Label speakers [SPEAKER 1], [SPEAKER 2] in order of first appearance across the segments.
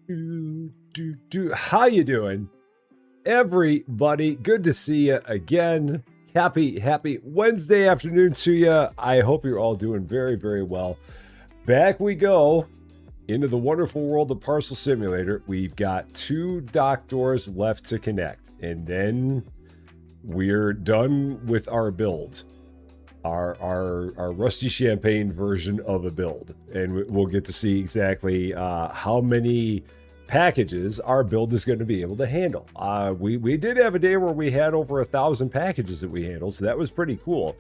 [SPEAKER 1] How you doing, everybody? Good to see you again. Happy Wednesday afternoon to you. I hope you're all doing very, very well. Back we go into the wonderful world of Parcel Simulator. We've got 2 dock doors left to connect, and then we're done with our build. Our rusty Champaign version of a build, and we'll get to see exactly how many packages our build is going to be able to handle. We did have a day where we had over 1,000 packages that we handled, so that was pretty cool.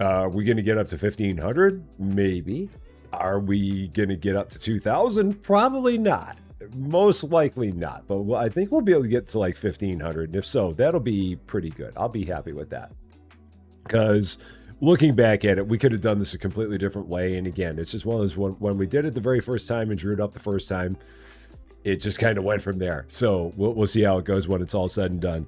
[SPEAKER 1] We're going to get up to 1,500, maybe. Are we going to get up to 2,000? Probably not. Most likely not, but I think we'll be able to get to like 1,500, and if so, that'll be pretty good. I'll be happy with that. Because looking back at it, we could have done this a completely different way. And again, it's just one of those, when we did it the very first time and drew it up the first time, it just kind of went from there. So we'll see how it goes when it's all said and done.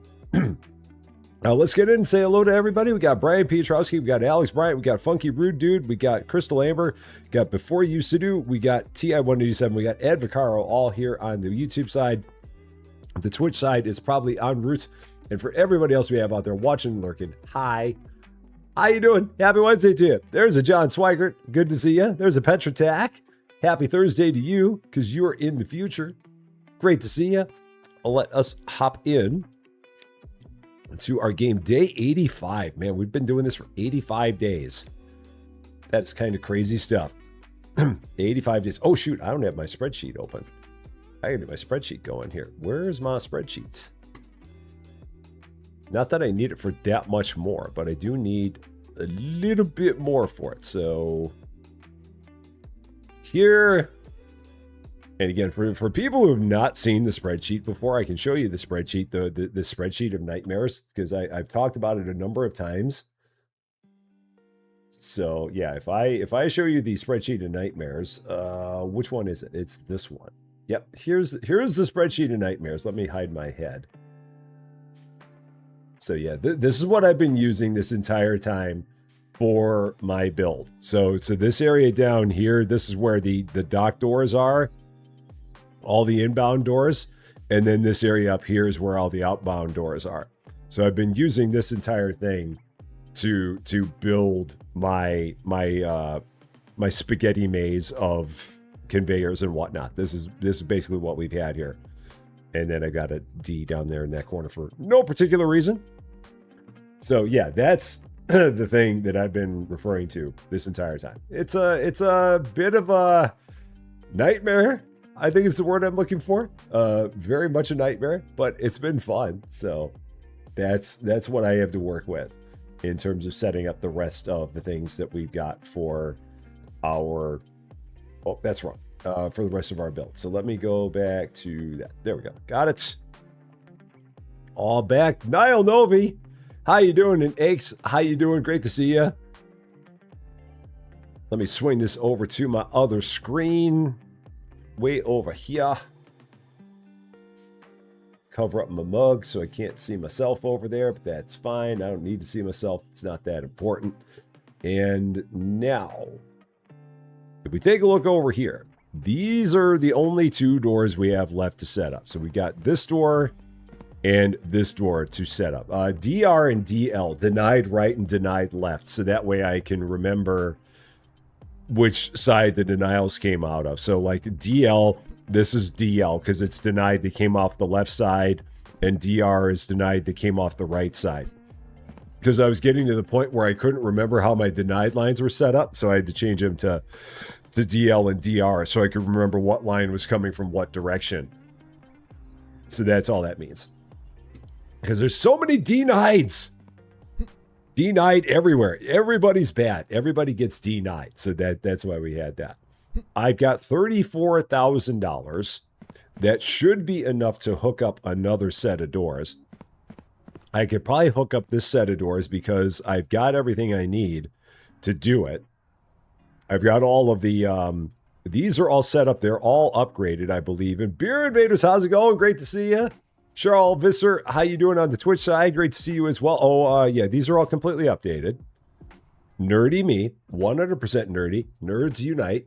[SPEAKER 1] Now let's get in and say hello to everybody. We got Brian Pietrowski, we got Alex Bryant, we got Funky Rude Dude, we got Crystal Amber, we got Before You Sidhu, we got TI187, we got Ed Vicaro, all here on the YouTube side. The Twitch side is probably en route. And for everybody else we have out there watching and lurking, hi. How you doing? Happy Wednesday to you. There's a John Swigert. Good to see you. There's a Petratak. Happy Thursday to you, because you're in the future. Great to see you. Let us hop in to our game. Day 85. Man, we've been doing this for 85 days. That's kind of crazy stuff. 85 days. Oh, shoot. I don't have my spreadsheet open. I gotta get my spreadsheet going here. Where's my spreadsheet? Not that I need it for that much more, but I do need a little bit more for it. So here, and again, for people who have not seen the spreadsheet before, I can show you the spreadsheet, the spreadsheet of nightmares, because I've talked about it a number of times. So yeah, if I show you the spreadsheet of nightmares, which one is it? It's this one. Yep, here's the spreadsheet of nightmares. Let me hide my head. So yeah, this is what I've been using this entire time for my build. So this area down here, this is where the dock doors are, all the inbound doors, and then this area up here is where all the outbound doors are. So I've been using this entire thing to build my spaghetti maze of conveyors and whatnot. This is basically what we've had here. And then I got a D down there in that corner for no particular reason. So yeah, that's the thing that I've been referring to this entire time. It's a bit of a nightmare, I think is the word I'm looking for. Very much a nightmare, but it's been fun. So that's what I have to work with in terms of setting up the rest of the things that we've got for our... Oh, that's wrong. For the rest of our build. So let me go back to that. There we go. Got it. All back. Niall Novi. How you doing? And Aches, how you doing? Great to see you. Let me swing this over to my other screen. Way over here. Cover up my mug so I can't see myself over there, but that's fine. I don't need to see myself. It's not that important. And now, if we take a look over here, these are the only 2 doors we have left to set up. So we got this door and this door to set up. DR and DL, denied right and denied left. So that way I can remember which side the denials came out of. So like DL, this is DL because it's denied they came off the left side, and DR is denied they came off the right side. Because I was getting to the point where I couldn't remember how my denied lines were set up, so I had to change them to DL and DR so I could remember what line was coming from what direction. So that's all that means. Because there's so many denieds. Denied everywhere. Everybody's bad. Everybody gets denied. So that's why we had that. I've got $34,000. That should be enough to hook up another set of doors. I could probably hook up this set of doors because I've got everything I need to do it. I've got all of the, these are all set up. They're all upgraded, I believe. And Beer Invaders, how's it going? Great to see you. Charles Visser, how you doing on the Twitch side? Great to see you as well. Oh, yeah, these are all completely updated. Nerdy me, 100% nerdy. Nerds unite.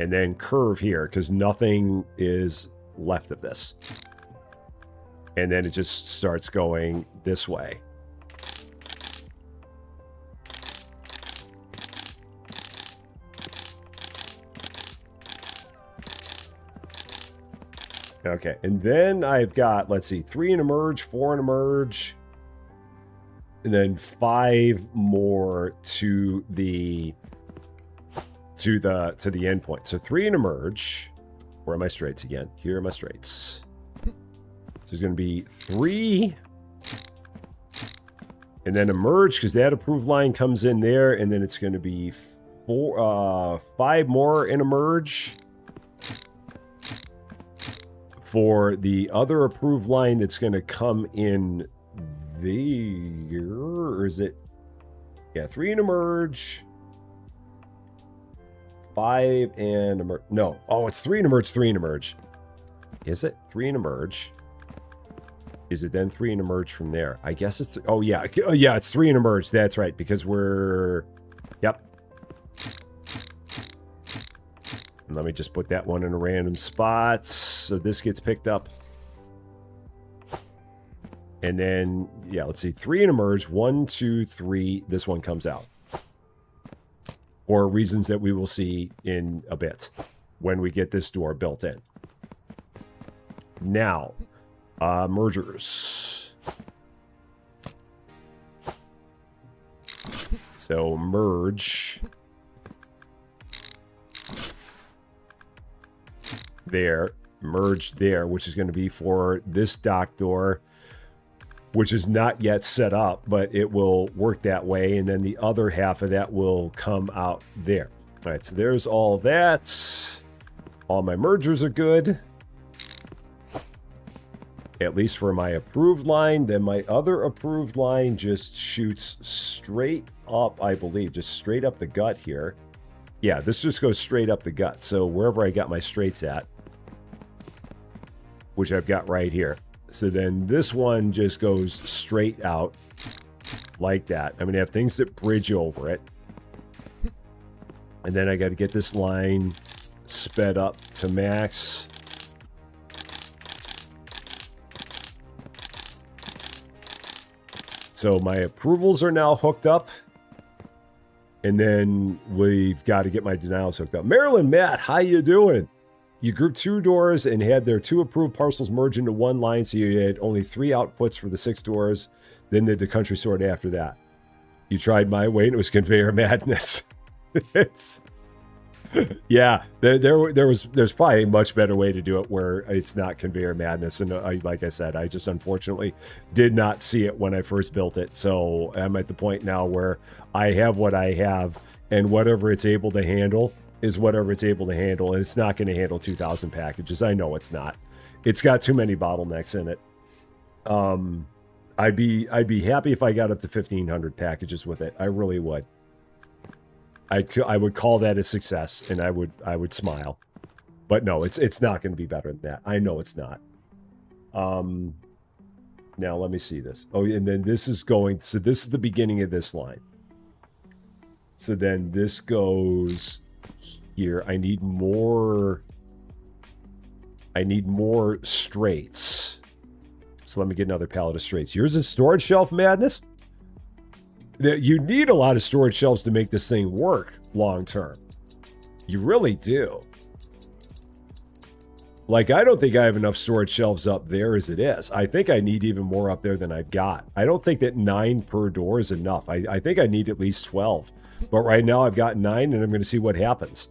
[SPEAKER 1] And then curve here, because nothing is left of this. And then it just starts going this way. Okay, and then I've got, let's see, 3 in emerge, 4 in emerge, and then 5 more to the endpoint. So 3 in emerge. Where are my straights again? Here are my straights. So there's going to be 3, and then emerge, because that approved line comes in there, and then it's going to be 5 more in emerge for the other approved line that's going to come in there. Or is it? Yeah, 3 in emerge, 5 and emerge. No. Oh, it's 3 in emerge, 3 in emerge. Is it? 3 in emerge. Is it then 3 in emerge from there? I guess it's... Oh, yeah. Oh, yeah, it's 3 in emerge. That's right, because we're... Yep. And let me just put that one in a random spot. So this gets picked up. And then, yeah, let's see. 3 in emerge. 1, 2, 3. This one comes out. For reasons that we will see in a bit when we get this door built in. Now, mergers. So merge there, merge there, which is going to be for this dock door, which is not yet set up, but it will work that way. And then the other half of that will come out there. All right, so there's all that. All my mergers are good. At least for my approved line. Then my other approved line just shoots straight up, I believe, just straight up the gut here. Yeah, this just goes straight up the gut. So wherever I got my straights at, which I've got right here. So then this one just goes straight out like that. I'm going to have things that bridge over it. And then I got to get this line sped up to max. So my approvals are now hooked up. And then we've got to get my denials hooked up. Marilyn, Matt, how you doing? You grouped 2 doors and had their 2 approved parcels merge into one line, so you had only 3 outputs for the 6 doors. Then did the country sort after that. You tried my way, and it was conveyor madness. It's... Yeah, there's probably a much better way to do it where it's not conveyor madness. And like I said, I just unfortunately did not see it when I first built it. So I'm at the point now where I have what I have, and whatever it's able to handle is whatever it's able to handle. And it's not going to handle 2,000 packages. I know it's not. It's got too many bottlenecks in it. I'd be happy if I got up to 1,500 packages with it. I really would. I would call that a success, and I would smile. But no, it's not going to be better than that. I know it's not. Now let me see this. Oh, and then this is going. So this is the beginning of this line. So then this goes here. I need more straights. So let me get another pallet of straights. Yours is storage shelf madness. You need a lot of storage shelves to make this thing work long term. You really do. Like, I don't think I have enough storage shelves up there as it is. I think I need even more up there than I've got. I don't think that 9 per door is enough. I think I need at least 12. But right now I've got 9, and I'm going to see what happens.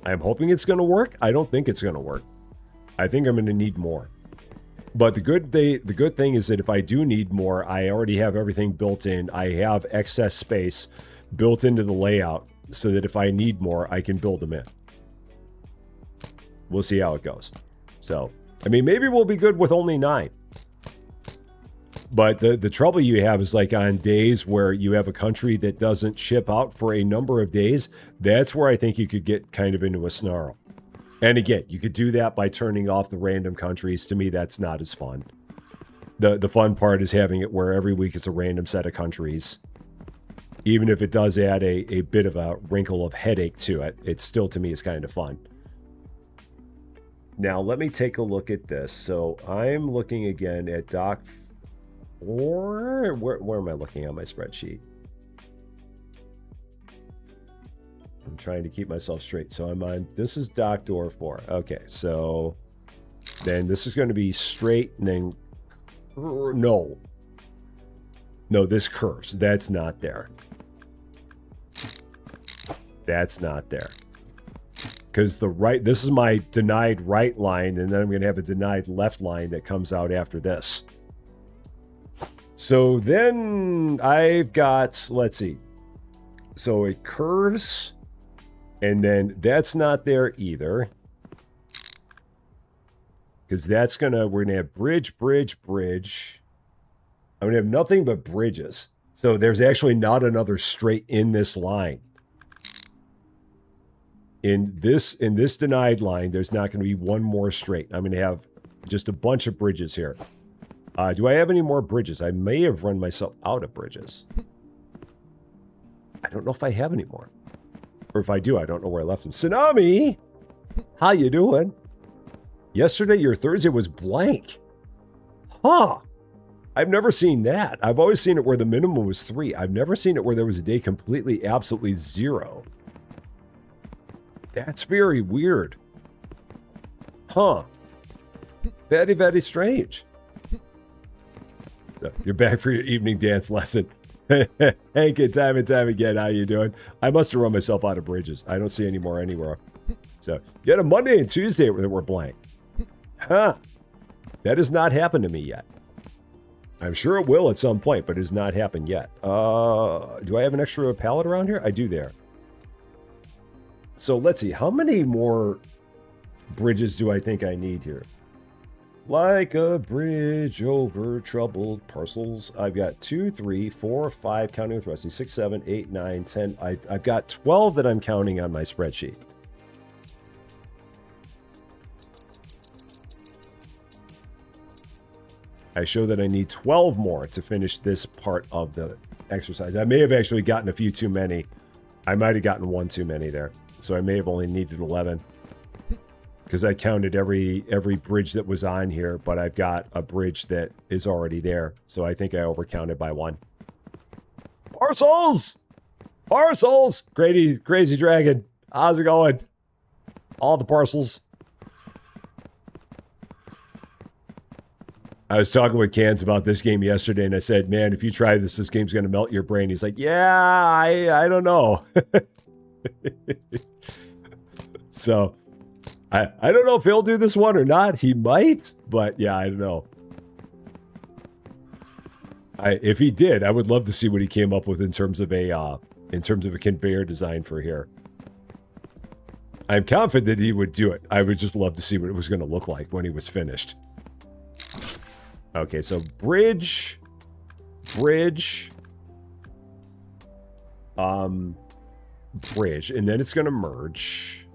[SPEAKER 1] I'm hoping it's going to work. I don't think it's going to work. I think I'm going to need more. But the good thing is that if I do need more, I already have everything built in. I have excess space built into the layout so that if I need more, I can build them in. We'll see how it goes. So, I mean, maybe we'll be good with only 9. But the trouble you have is, like, on days where you have a country that doesn't ship out for a number of days, that's where I think you could get kind of into a snarl. And again, you could do that by turning off the random countries. To me, that's not as fun. The fun part is having it where every week it's a random set of countries. Even if it does add a bit of a wrinkle of headache to it, it still, to me, is kind of fun. Now, let me take a look at this. So I'm looking again at Doc 4. Where am I looking on my spreadsheet? I'm trying to keep myself straight. So I'm on, this is Doc Door 4. Okay, so then this is going to be straight and then, no, this curves. That's not there. That's not there. Because the right, this is my denied right line, and then I'm going to have a denied left line that comes out after this. So then I've got, let's see. So it curves, and then that's not there either. Because that's going to, we're going to have bridge, bridge, bridge. I'm going to have nothing but bridges. So there's actually not another straight in this line. In this denied line, there's not going to be one more straight. I'm going to have just a bunch of bridges here. Do I have any more bridges? I may have run myself out of bridges. I don't know if I have any more. Or if I do, I don't know where I left them. Tsunami! How you doing? Yesterday, your Thursday was blank. Huh. I've never seen that. I've always seen it where the minimum was 3. I've never seen it where there was a day completely, absolutely 0. That's very weird. Huh. Very, very strange. So you're back for your evening dance lesson. Hank, time and time again, how you doing? I must have run myself out of bridges. I don't see any more anywhere. So you had a Monday and Tuesday that were blank. Huh. That has not happened to me yet. I'm sure it will at some point, but it has not happened yet. Do I have an extra pallet around here? I do there. So let's see, how many more bridges do I think I need here? Like a bridge over troubled parcels. I've got 2, 3, 4, 5, counting with Rusty, 6, 7, 8, 9, 10. I've got 12 that I'm counting on my spreadsheet. I show that I need 12 more to finish this part of the exercise. I may have actually gotten a few too many. I might have gotten 1 too many there. So I may have only needed 11. Because I counted every bridge that was on here, but I've got a bridge that is already there. So I think I overcounted by 1. Parcels! Parcels! Crazy Dragon. How's it going? All the parcels. I was talking with Cans about this game yesterday, and I said, man, if you try this game's going to melt your brain. He's like, yeah, I don't know. So, I don't know if he'll do this one or not. He might, but yeah, I don't know. If he did, I would love to see what he came up with in terms of a conveyor design for here. I'm confident he would do it. I would just love to see what it was going to look like when he was finished. Okay, so bridge, bridge, bridge, and then it's going to merge.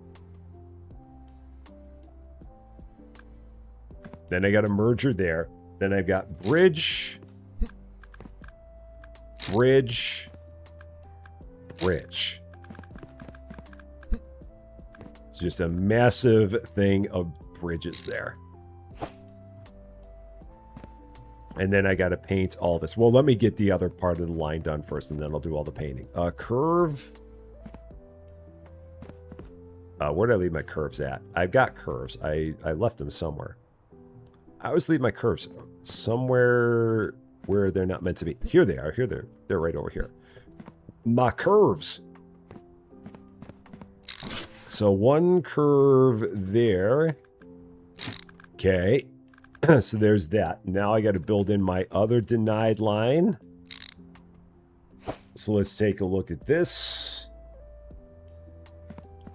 [SPEAKER 1] Then I got a merger there. Then I've got bridge, bridge, bridge. It's just a massive thing of bridges there. And then I got to paint all this. Well, let me get the other part of the line done first, and then I'll do all the painting. Curve. Where did I leave my curves at? I've got curves. I left them somewhere. I always leave my curves somewhere where they're not meant to be. Here they are. Here they're right over here. My curves. So one curve there. Okay. So there's that. Now I got to build in my other denied line. So let's take a look at this.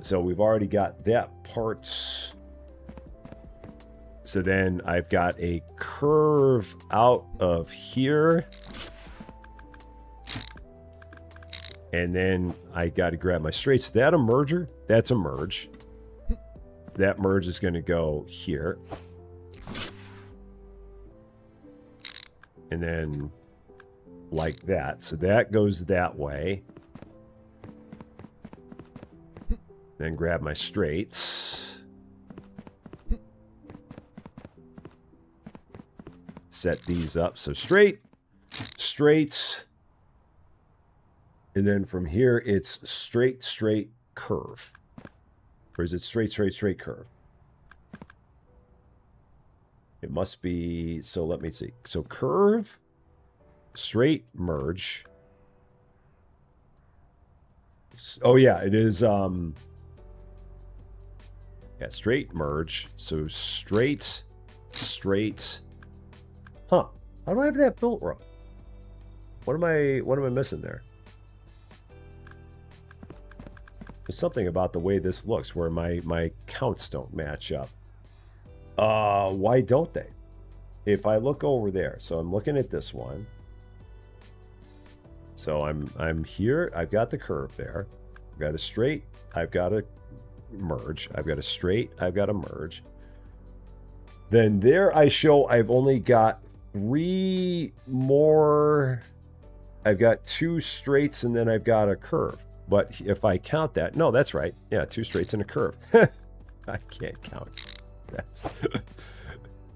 [SPEAKER 1] So we've already got that part. So then I've got a curve out of here. And then I got to grab my straights. Is that a merger? That's a merge. So that merge is going to go here. And then like that. So that goes that way. Then grab my straights. Set these up. So straight, straight. And then from here, it's straight, straight, curve. Or is it straight, straight, straight, curve? It must be, so let me see. So curve, straight, merge. Oh yeah, it is, yeah, straight, merge. So straight, straight. Huh, how do I have that built wrong? What am I missing there? There's something about the way this looks where my counts don't match up. Why don't they? If I look over there, so I'm looking at this one. So I'm here, I've got the curve there. I've got a straight, I've got a merge. I've got a straight, I've got a merge. Then there I show I've only got 3 more. I've got 2 straights and then I've got a curve. But if I count that, no, that's right. Yeah, 2 straights and a curve. I can't count. That's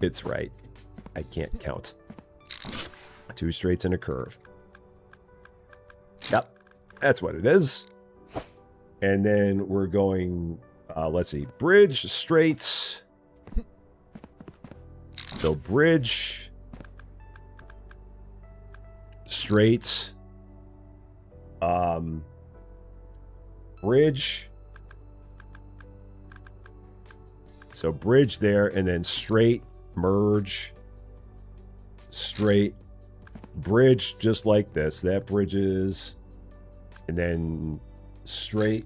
[SPEAKER 1] it's right. I can't count. 2 straights and a curve. Yep, that's what it is. And then we're going, let's see, bridge, straights. So bridge, straights, bridge. So bridge there, and then straight, merge, straight, bridge, just like this. That bridges, and then straight,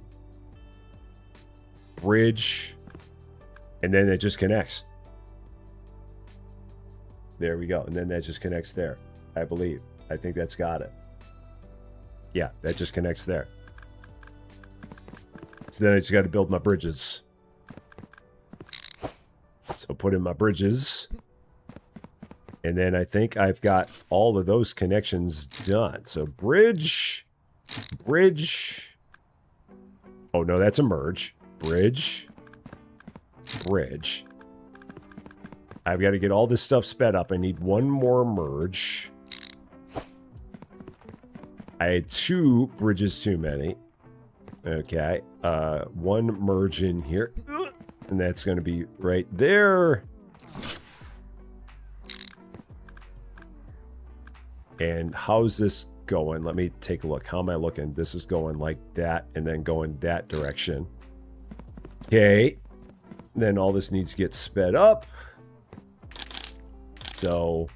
[SPEAKER 1] bridge, and then it just connects. There we go. And then that just connects there, I believe. I think that's got it. Yeah, that just connects there. So then I just got to build my bridges. So put in my bridges. And then I think I've got all of those connections done. So bridge, bridge. Oh, no, that's a merge. Bridge, bridge. I've got to get all this stuff sped up. I need 1 more merge. I had 2 bridges too many. Okay. 1 merge in here. And that's going to be right there. And how's this going? Let me take a look. How am I looking? This is going like that and then going that direction. Okay. Then all this needs to get sped up. So.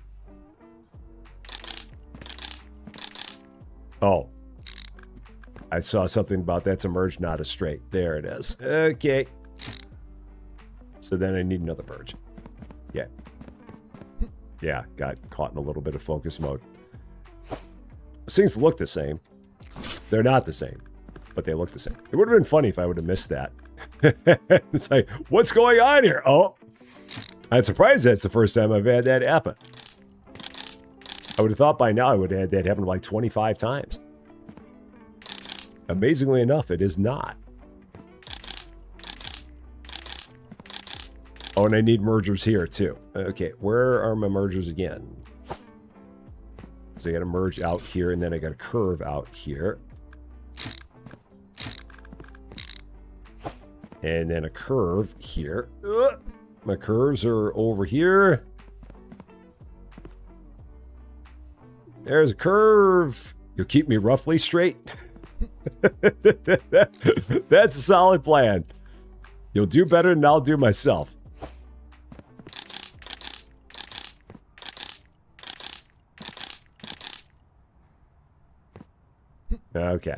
[SPEAKER 1] Oh. I saw something about that's a merge, not a straight. There it is. Okay. So then I need another merge. Yeah. Yeah, got caught in a little bit of focus mode. These things look the same. They're not the same, but they look the same. It would have been funny if I would have missed that. It's like, what's going on here? Oh, I'm surprised that's the first time I've had that happen. I would have thought by now I would have had that happen like 25 times. Amazingly enough, it is not. Oh, and I need mergers here too. Okay, where are my mergers again? So I got to merge out here, and then I got to curve out here. And then a curve here. My curves are over here. There's a curve. You'll keep me roughly straight. That's a solid plan. You'll do better than I'll do myself. Okay.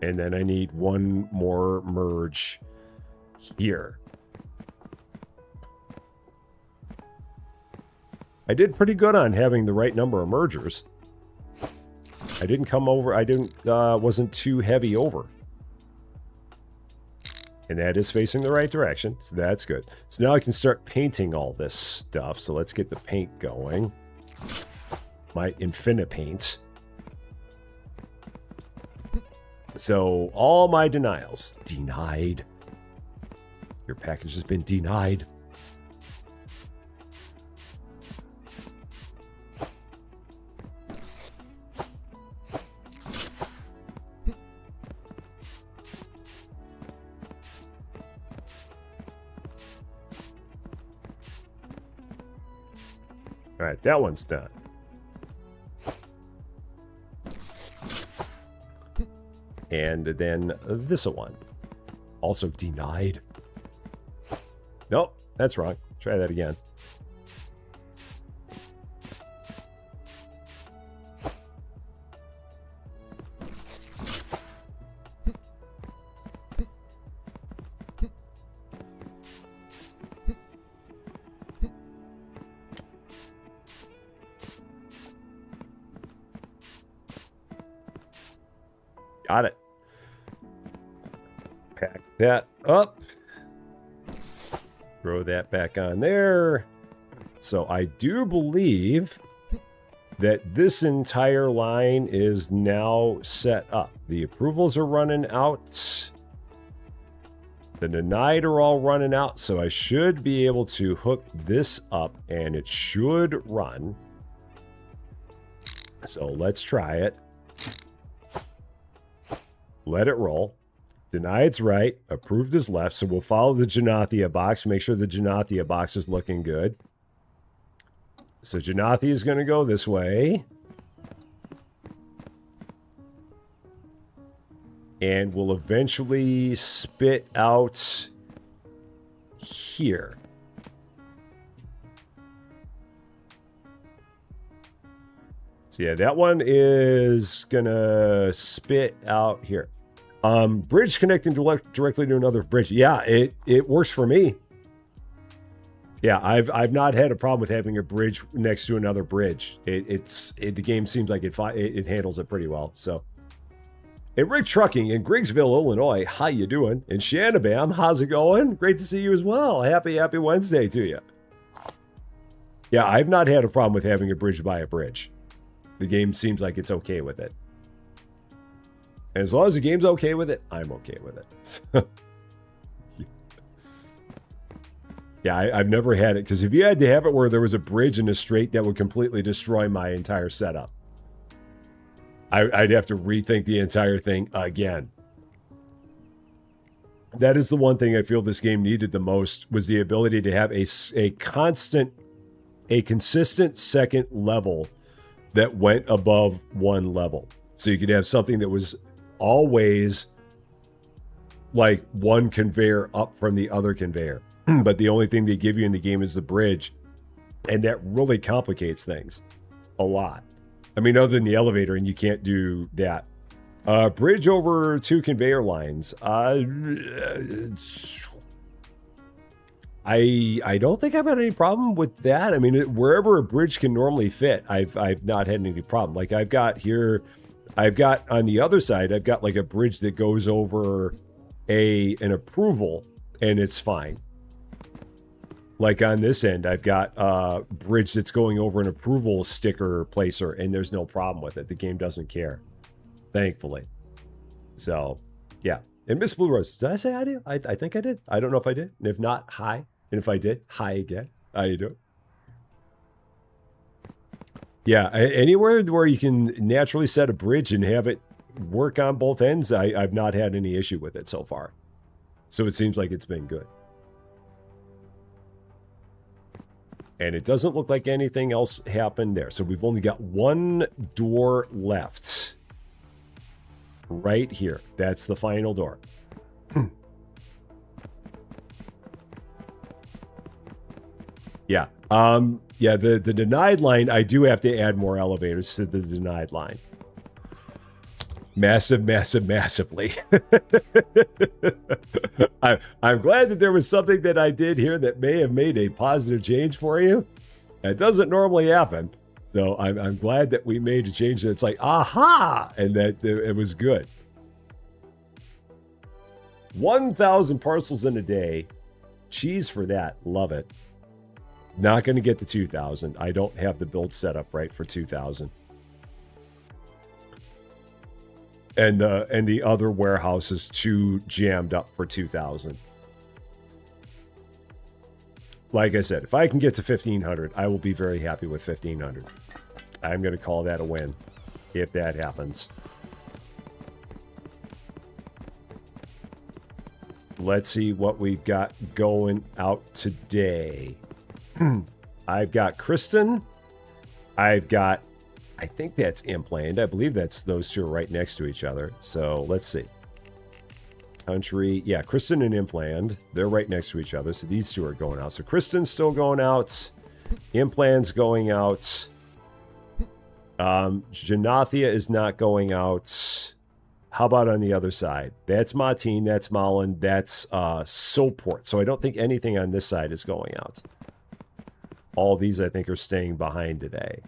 [SPEAKER 1] And then I need 1 more merge here. I did pretty good on having the right number of mergers. I didn't come over. I didn't, wasn't too heavy over. And that is facing the right direction, so that's good. So now I can start painting all this stuff. So let's get the paint going. My infinite paint. So all my denials. Denied. Your package has been denied. All right, that one's done. And then this one. Also denied. Nope, that's wrong. Try that again. Got it. Pack that up. Throw that back on there. So I do believe that this entire line is now set up. The approvals are running out. The denied are all running out. So I should be able to hook this up and it should run. So let's try it. Let it roll. Denied's right. Approved is left. So we'll follow the Janathia box. Make sure the Janathia box is looking good. So Janathia is going to go this way. And we'll eventually spit out here. So yeah, that one is going to spit out here. Bridge connecting directly to another bridge. Yeah, it works for me. Yeah, I've not had a problem with having a bridge next to another bridge. The game seems like it handles it pretty well. So, and Rick Trucking in Griggsville, Illinois, how you doing? And Shanabam, how's it going? Great to see you as well. Happy Wednesday to you. Yeah, I've not had a problem with having a bridge by a bridge. The game seems like it's okay with it. And as long as the game's okay with it, I'm okay with it. Yeah, I've never had it. Because if you had to have it where there was a bridge in a straight, that would completely destroy my entire setup. I'd have to rethink the entire thing again. That is the one thing I feel this game needed the most, was the ability to have a consistent second level that went above one level. So you could have something that was always like one conveyor up from the other conveyor. But the only thing they give you in the game is the bridge. And that really complicates things a lot. I mean, other than the elevator, and you can't do that. Bridge over two conveyor lines. I don't think I've had any problem with that. I mean, wherever a bridge can normally fit, I've not had any problem. Like I've got on the other side, I've got like a bridge that goes over an approval, and it's fine. Like on this end, I've got a bridge that's going over an approval sticker placer, and there's no problem with it. The game doesn't care, thankfully. So, yeah. And Miss Blue Rose, did I say I do? I think I did. I don't know if I did. And if not, hi. And if I did, hi again. How you doing? Yeah, anywhere where you can naturally set a bridge and have it work on both ends, I've not had any issue with it so far. So it seems like it's been good. And it doesn't look like anything else happened there. So we've only got one door left. Right here. That's the final door. Yeah. Yeah, the denied line, I do have to add more elevators to the denied line. Massively. I'm glad that there was something that I did here that may have made a positive change for you. That doesn't normally happen. So I'm glad that we made a change that's like, aha, and that it was good. 1,000 parcels in a day. Cheese for that. Love it. Not going to get the 2,000. I don't have the build set up right for 2,000. And the other warehouse is too jammed up for 2,000. Like I said, if I can get to 1,500, I will be very happy with 1,500. I'm going to call that a win if that happens. Let's see what we've got going out today. I've got Kristen. I've got, I think that's Impland. I believe that's those two are right next to each other. So let's see. Country. Yeah, Kristen and Impland. They're right next to each other. So these two are going out. So Kristen's still going out. Impland's going out. Janathia is not going out. How about on the other side? That's Martine, that's Malin, that's Soport. So I don't think anything on this side is going out. All these, I think, are staying behind today.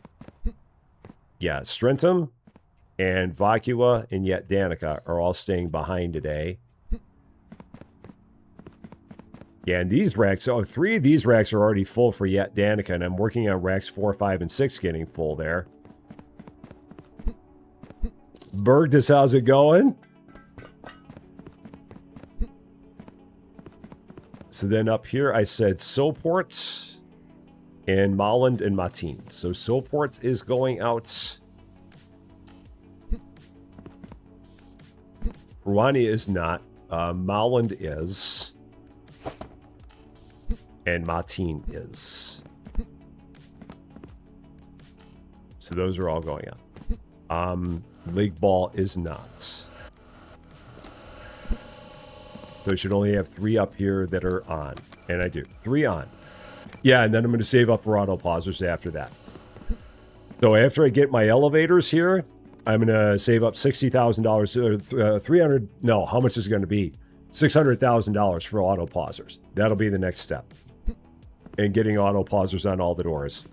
[SPEAKER 1] Yeah, Strentum and Vocula and yet Danica are all staying behind today. Yeah, and these racks, oh, 3 of these racks are already full for yet Danica, and I'm working on racks 4, 5, and 6 getting full there. Bergdus, how's it going? So then up here I said Soport and Molland and Martine. So Soport is going out. Ruani is not. Molland is. And Martine is. So those are all going out. League Ball is not. So I should only have 3 up here that are on. And I do. 3 on. Yeah, and then I'm going to save up for auto pausers after that. So after I get my elevators here, I'm going to save up $60,000 or 300. No, how much is it going to be? $600,000 for auto pausers. That'll be the next step. And getting auto pausers on all the doors.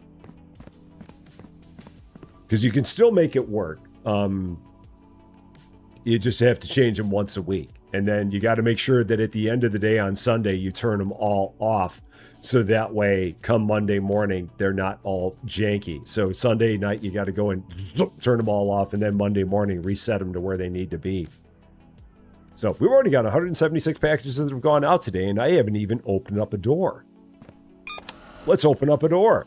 [SPEAKER 1] Because you can still make it work. You just have to change them once a week. And then you got to make sure that at the end of the day on Sunday, you turn them all off. So that way, come Monday morning, they're not all janky. So Sunday night, you got to go and turn them all off. And then Monday morning, reset them to where they need to be. So we've already got 176 packages that have gone out today. And I haven't even opened up a door. Let's open up a door.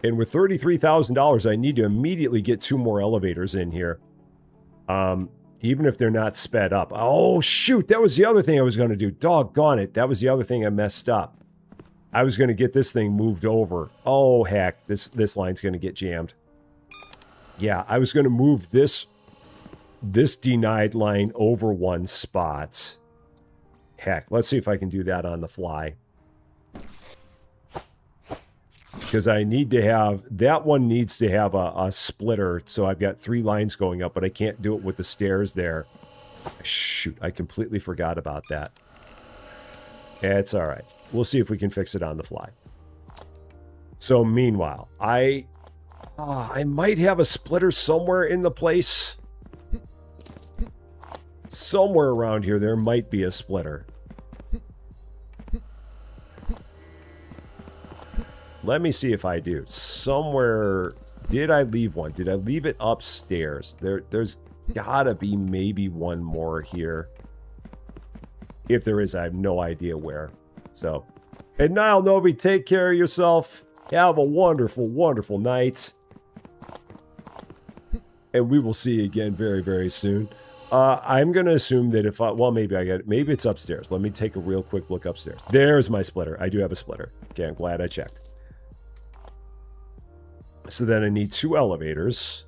[SPEAKER 1] And with $33,000, I need to immediately get 2 more elevators in here. Even if they're not sped up. Oh, shoot. That was the other thing I was going to do. Doggone it. That was the other thing I messed up. I was going to get this thing moved over. Oh, heck. This line's going to get jammed. Yeah, I was going to move this denied line over 1 spot. Heck, let's see if I can do that on the fly. Because I need to have, that one needs to have a splitter. So I've got 3 lines going up, but I can't do it with the stairs there. Shoot, I completely forgot about that. It's all right. We'll see if we can fix it on the fly. So meanwhile, I might have a splitter somewhere in the place. Somewhere around here, there might be a splitter. Let me see if I do. Somewhere, did I leave one? Did I leave it upstairs? There's gotta be maybe one more here. If there is, I have no idea where. So, and now, Novi, take care of yourself. Have a wonderful, wonderful night. And we will see you again very, very soon. I'm going to assume that if I, well, maybe I get it. Maybe it's upstairs. Let me take a real quick look upstairs. There's my splitter. I do have a splitter. Okay, I'm glad I checked. So then I need 2 elevators.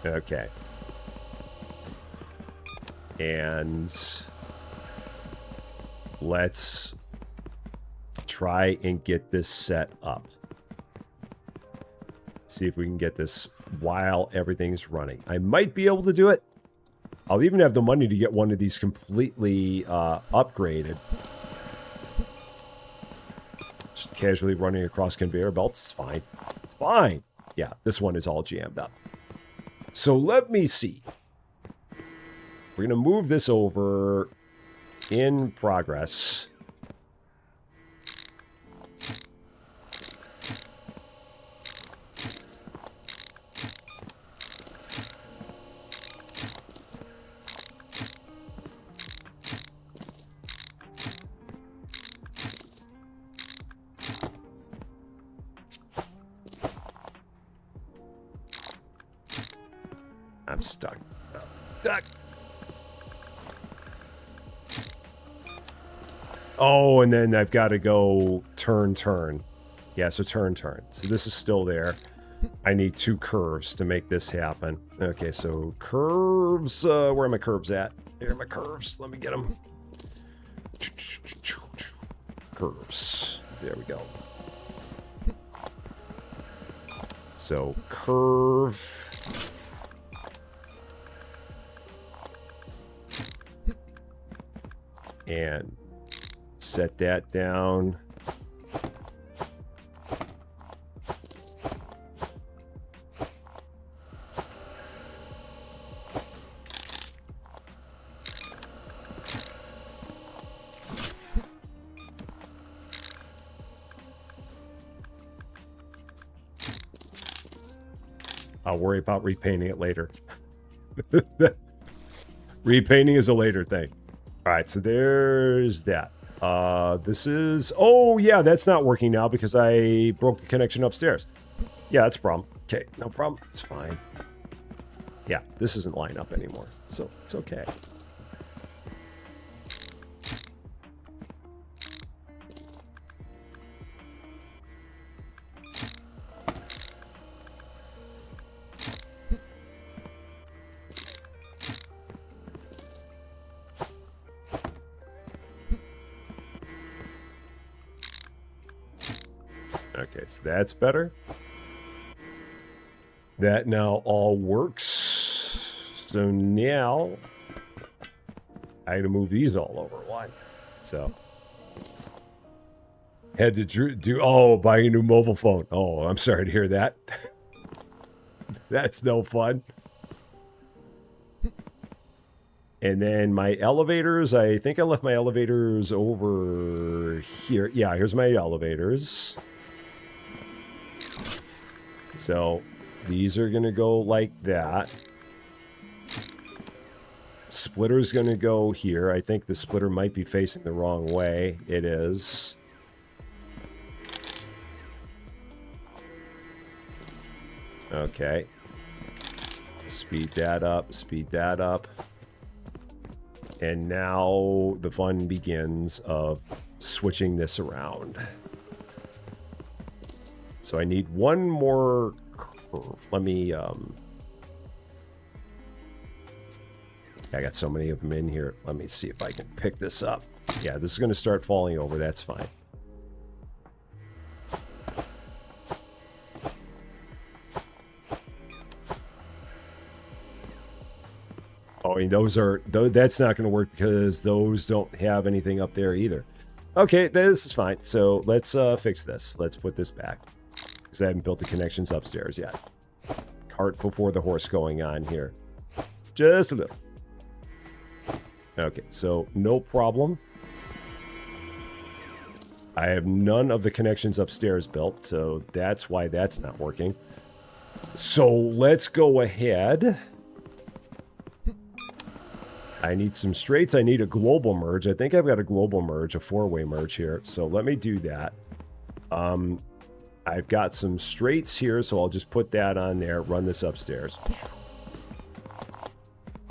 [SPEAKER 1] Okay. And let's try and get this set up. See if we can get this while everything's running. I might be able to do it. I'll even have the money to get one of these completely upgraded. Just casually running across conveyor belts. It's fine. It's fine. Yeah, this one is all jammed up. So let me see. We're going to move this over in progress. I'm stuck. I'm stuck. Oh, and then I've got to go turn. Yeah, so turn. So this is still there. I need 2 curves to make this happen. Okay, so curves. Where are my curves at? Here are my curves. Let me get them. Curves. There we go. So curve. And set that down. I'll worry about repainting it later. Repainting is a later thing. All right, so there's that. This is... Oh, yeah, that's not working now because I broke the connection upstairs. Yeah, that's a problem. Okay, no problem. It's fine. Yeah, this isn't lining up anymore, so it's okay. Okay, so that's better. That now all works. So now I had to move these all over one. So had to do buying a new mobile phone. Oh, I'm sorry to hear that. That's no fun. And then my elevators, I think I left my elevators over here. Yeah, here's my elevators. So these are going to go like that. Splitter's going to go here. I think the splitter might be facing the wrong way. It is. Okay. Speed that up. Speed that up. And now the fun begins of switching this around. So I need one more curve. Let me, I got so many of them in here. Let me see if I can pick this up. Yeah, this is going to start falling over. That's fine. Oh, and those are, that's not going to work because those don't have anything up there either. Okay, this is fine. So let's fix this. Let's put this back. Because I haven't built the connections upstairs yet. Cart before the horse going on here. Just a little. Okay, so no problem. I have none of the connections upstairs built, so that's why that's not working. So let's go ahead. I need some straights. I need a global merge. I think I've got a global merge, a 4-way merge here. So let me do that. I've got some straights here, so I'll just put that on there, run this upstairs.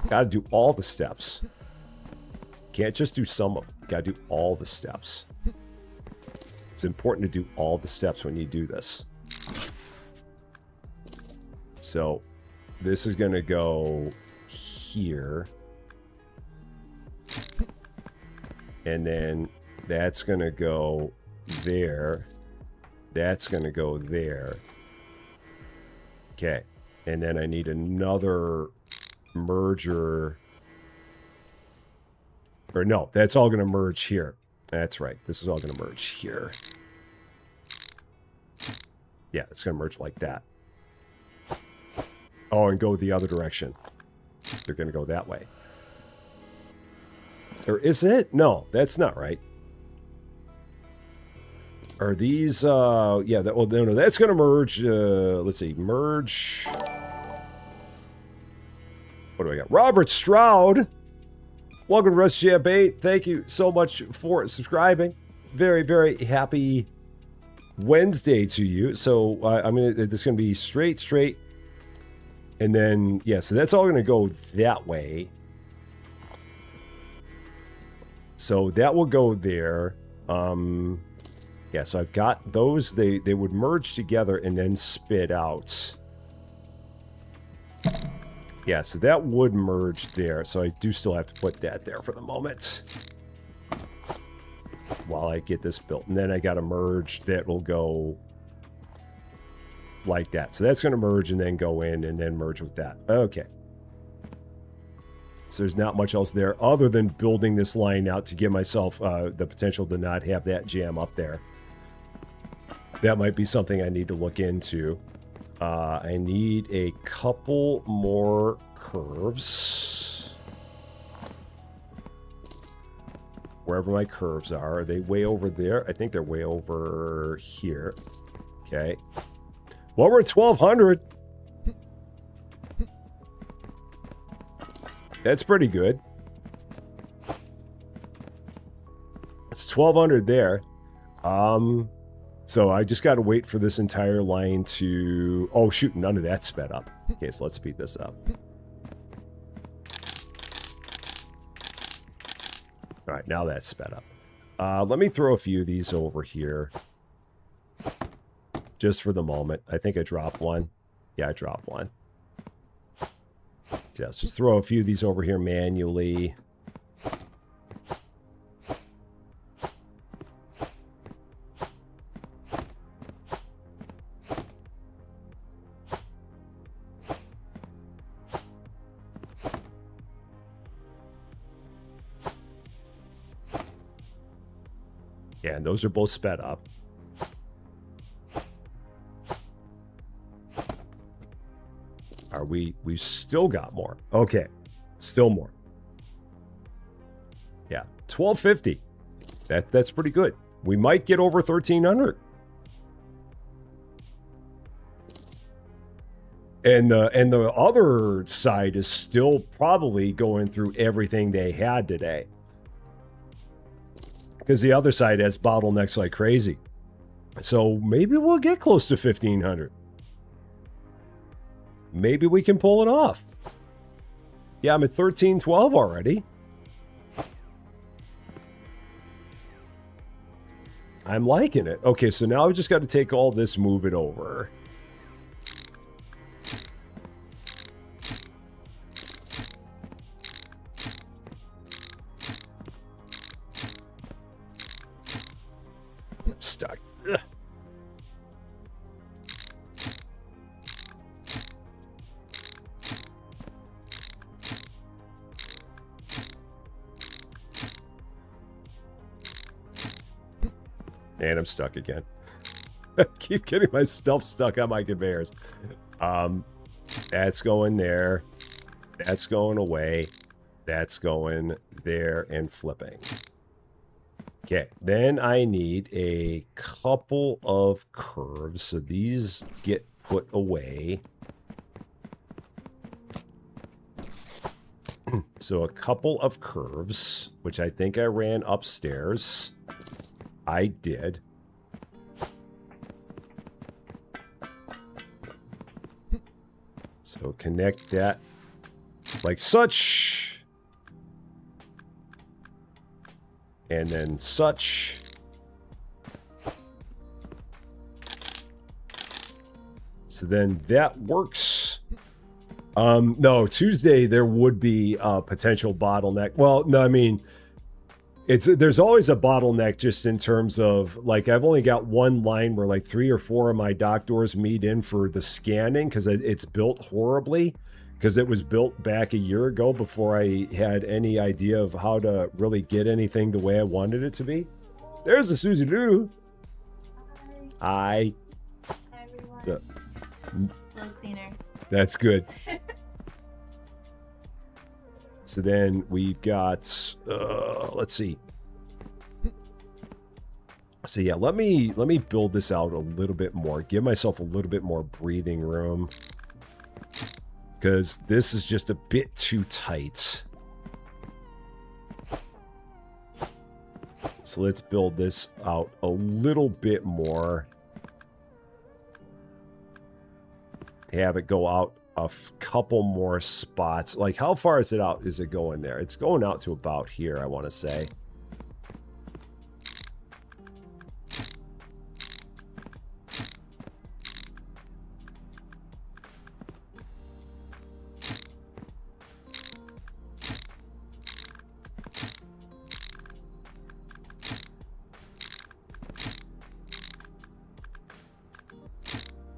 [SPEAKER 1] Gotta do all the steps. Can't just do some of them. Gotta do all the steps. It's important to do all the steps when you do this. So this is gonna go here. And then that's gonna go there. That's going to go there. Okay. And then I need another merger Or no, that's all going to merge here. That's right. This is all going to merge here. Yeah, it's going to merge like that. Oh, and go the other direction. They're going to go that way. Or is it? No, that's not right. Are these, yeah, that, well, no, that's going to merge, let's see, merge. What do I got? Robert Stroud. Welcome to Rest Champaign. Thank you so much for subscribing. Very, very happy Wednesday to you. So I'm going to, this is going to be straight. And then, yeah, so that's all going to go that way. So that will go there. Yeah, so I've got those. They would merge together and then spit out. Yeah, so that would merge there. So I do still have to put that there for the moment. While I get this built. And then I got to merge. That will go like that. So that's going to merge and then go in and then merge with that. Okay. So there's not much else there other than building this line out to give myself the potential to not have that jam up there. That might be something I need to look into. I need a couple more curves. Wherever my curves are they way over there? I think they're way over here. Okay. Well, we're at 1,200. That's pretty good. It's 1,200 there. So I just got to wait for this entire line to... Oh, shoot, none of that sped up. Okay, so let's speed this up. All right, now that's sped up. Let me throw a few of these over here. Just for the moment. I think I dropped one. Yeah, I dropped one. So let's just throw a few of these over here manually. Yeah, and those are both sped up. Are we've still got more. Okay. Still more. Yeah. 1,250. That's pretty good. We might get over 1,300. And the other side is still probably going through everything they had today. Because the other side has bottlenecks like crazy. So maybe we'll get close to 1,500. Maybe we can pull it off. Yeah, I'm at 1312 already. I'm liking it. Okay, so now we just got to take all this, move it over. I'm stuck. Ugh. And I'm stuck again. I keep getting myself stuck on my conveyors. That's going there. That's going away. That's going there and flipping. Okay, then I need a couple of curves. So these get put away. So a couple of curves, which I think I ran upstairs. I did. So connect that like such. And then such. So then that works. No, Tuesday there would be a potential bottleneck. Well, no, I mean, there's always a bottleneck just in terms of, like, I've only got one line where like 3 or 4 of my dock doors meet in for the scanning because it's built horribly. because it was built back a year ago before I had any idea of how to really get anything the way I wanted it to be. There's a Susie Lou. Hi.
[SPEAKER 2] Hi, everyone.
[SPEAKER 1] So,
[SPEAKER 2] A little cleaner.
[SPEAKER 1] that's good. So then we've got, let's see. So yeah, let me build this out a little bit more. Give myself a little bit more breathing room. Because this is just a bit too tight. So let's build this out a little bit more. Have it go out a couple more spots. Like, how far is it out? Is it going there? It's going out to about here, I want to say.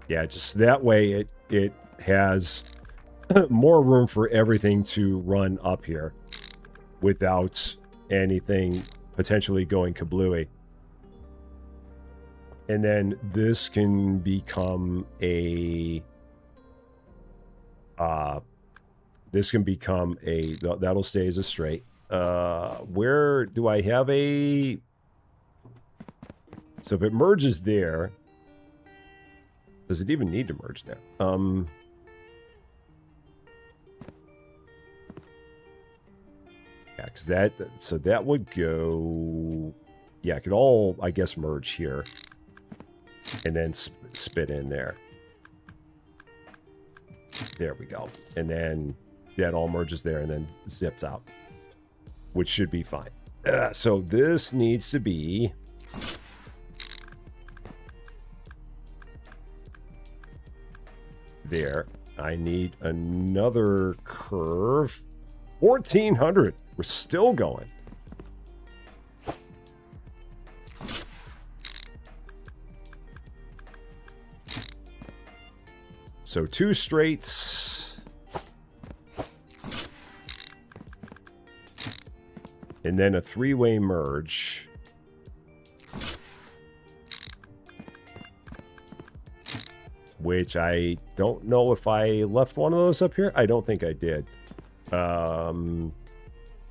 [SPEAKER 1] Yeah, just that way it has more room for everything to run up here without anything potentially going kablooey. And then this can become a that'll stay as a straight. Where do I have a, so if it merges there, does it even need to merge there? Yeah, because so that would go, yeah, it could all, I guess, merge here. And then spit in there. There we go. And then that all merges there and then zips out. Which should be fine. So this needs to be... there. I need another curve. 1,400. We're still going. So 2 straights. And then a 3-way merge. Which I don't know if I left one of those up here. I don't think I did. I'm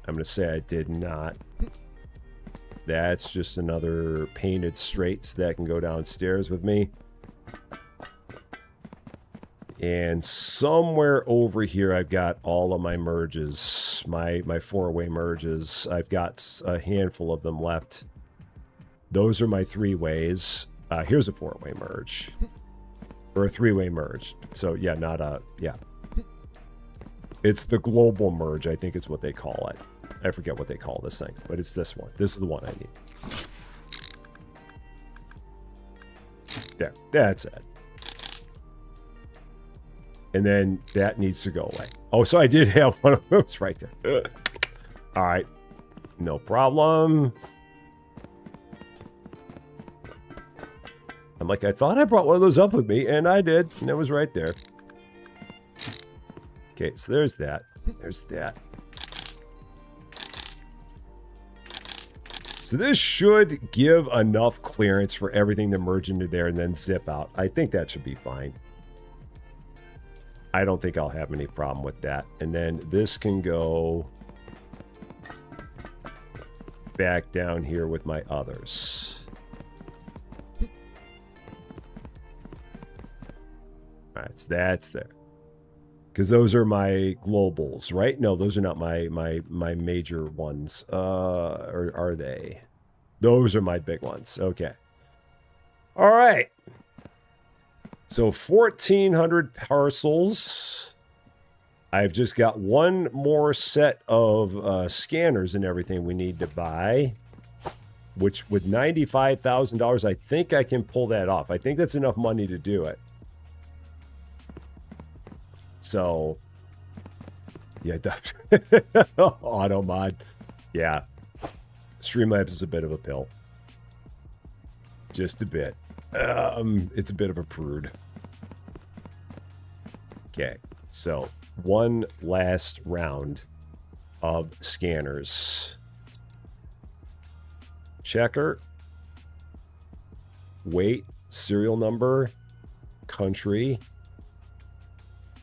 [SPEAKER 1] going to say I did not. That's just another painted straight so that can go downstairs with me. And somewhere over here I've got all of my merges, my 4-way merges. I've got a handful of them left. Those are my 3-ways. Here's a 4-way merge. Or a 3-way merge. So, yeah, not a... yeah. It's the global merge, I think is what they call it. I forget what they call this thing, but it's this one. This is the one I need. There. That's it. And then that needs to go away. Oh, so I did have one of those right there. All right. No problem. I'm like, I thought I brought one of those up with me, and I did, and it was right there. Okay, so there's that. There's that. So this should give enough clearance for everything to merge into there and then zip out. I think that should be fine. I don't think I'll have any problem with that. And then this can go back down here with my others. All right, so that's there. Because those are my globals, right? No, those are not my major ones. Or are they? Those are my big ones. Okay. All right. So 1,400 parcels. I've just got one more set of scanners and everything we need to buy. Which with $95,000, I think I can pull that off. I think that's enough money to do it. So, yeah, auto mod. Yeah. Streamlabs is a bit of a pill. Just a bit. It's a bit of a prude. Okay, so one last round of scanners. Checker, weight, serial number, country,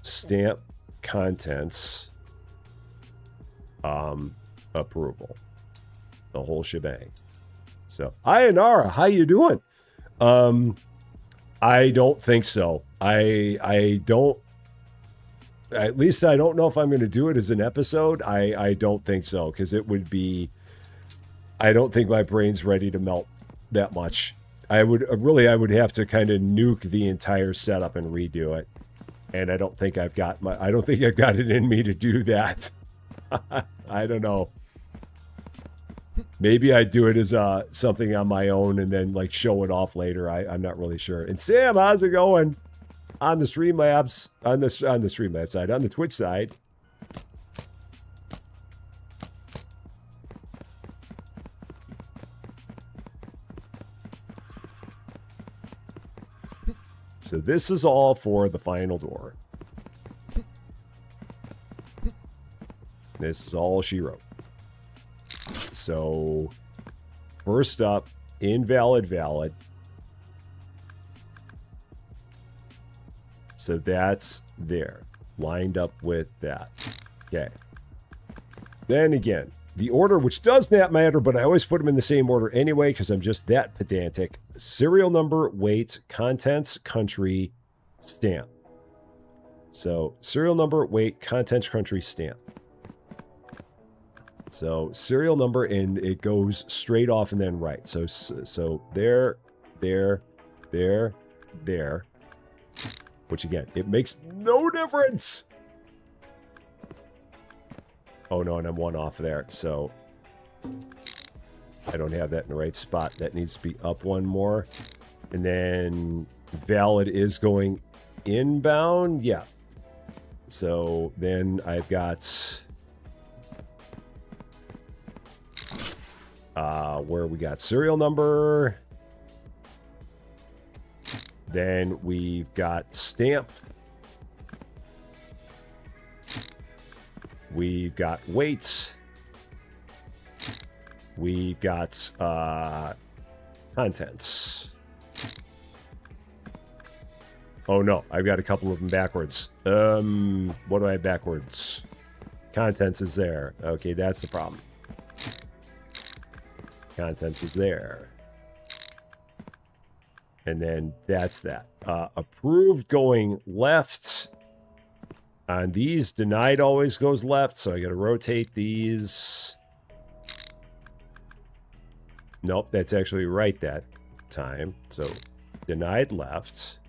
[SPEAKER 1] stamp, contents, approval. The whole shebang. So, hi, Anara, how you doing? I don't think so. I don't, at least I don't know if I'm going to do it as an episode. I don't think so, because it would be, I don't think my brain's ready to melt that much. I would have to kind of nuke the entire setup and redo it. And I don't think I've got it in me to do that. I don't know. Maybe I'd do it as something on my own and then like show it off later. I'm not really sure. And Sam, how's it going? On the Streamlabs, on the Streamlabs side, on the Twitch side. So this is all for the final door. This is all she wrote. So, first up, invalid, valid. So that's there, lined up with that. Okay. Then again, the order, which does not matter, but I always put them in the same order anyway, because I'm just that pedantic. Serial number, weight, contents, country, stamp. So, serial number, weight, contents, country, stamp. So serial number, and it goes straight off and then right. So there, there. Which again, it makes no difference. Oh no, and I'm one off there. So I don't have that in the right spot. That needs to be up one more. And then valid is going inbound. Yeah. So then I've got... where we got serial number. Then we've got stamp. We've got weights. We've got contents. Oh no, I've got a couple of them backwards. What do I have backwards? Contents is there. Okay, that's the problem. Contents is there. And then that's that. Approved going left. On these, denied always goes left, so I got to rotate these. Nope, that's actually right that time. So denied left.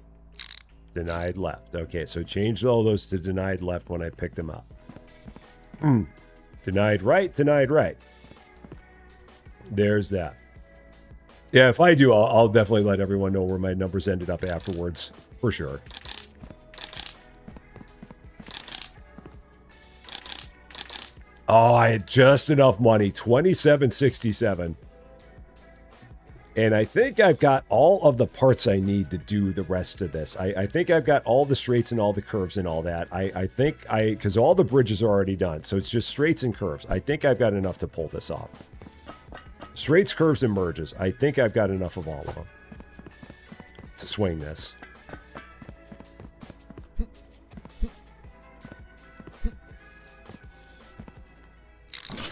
[SPEAKER 1] Denied left. Okay, so changed all those to denied left when I picked them up. Denied right, denied right. There's that. Yeah, if I do, I'll definitely let everyone know where my numbers ended up afterwards, for sure. Oh, I had just enough money, $27.67. And I think I've got all of the parts I need to do the rest of this. I think I've got all the straights and all the curves and all that. I think because all the bridges are already done, so it's just straights and curves. I think I've got enough to pull this off. Straights, curves, and merges. I think I've got enough of all of them to swing this.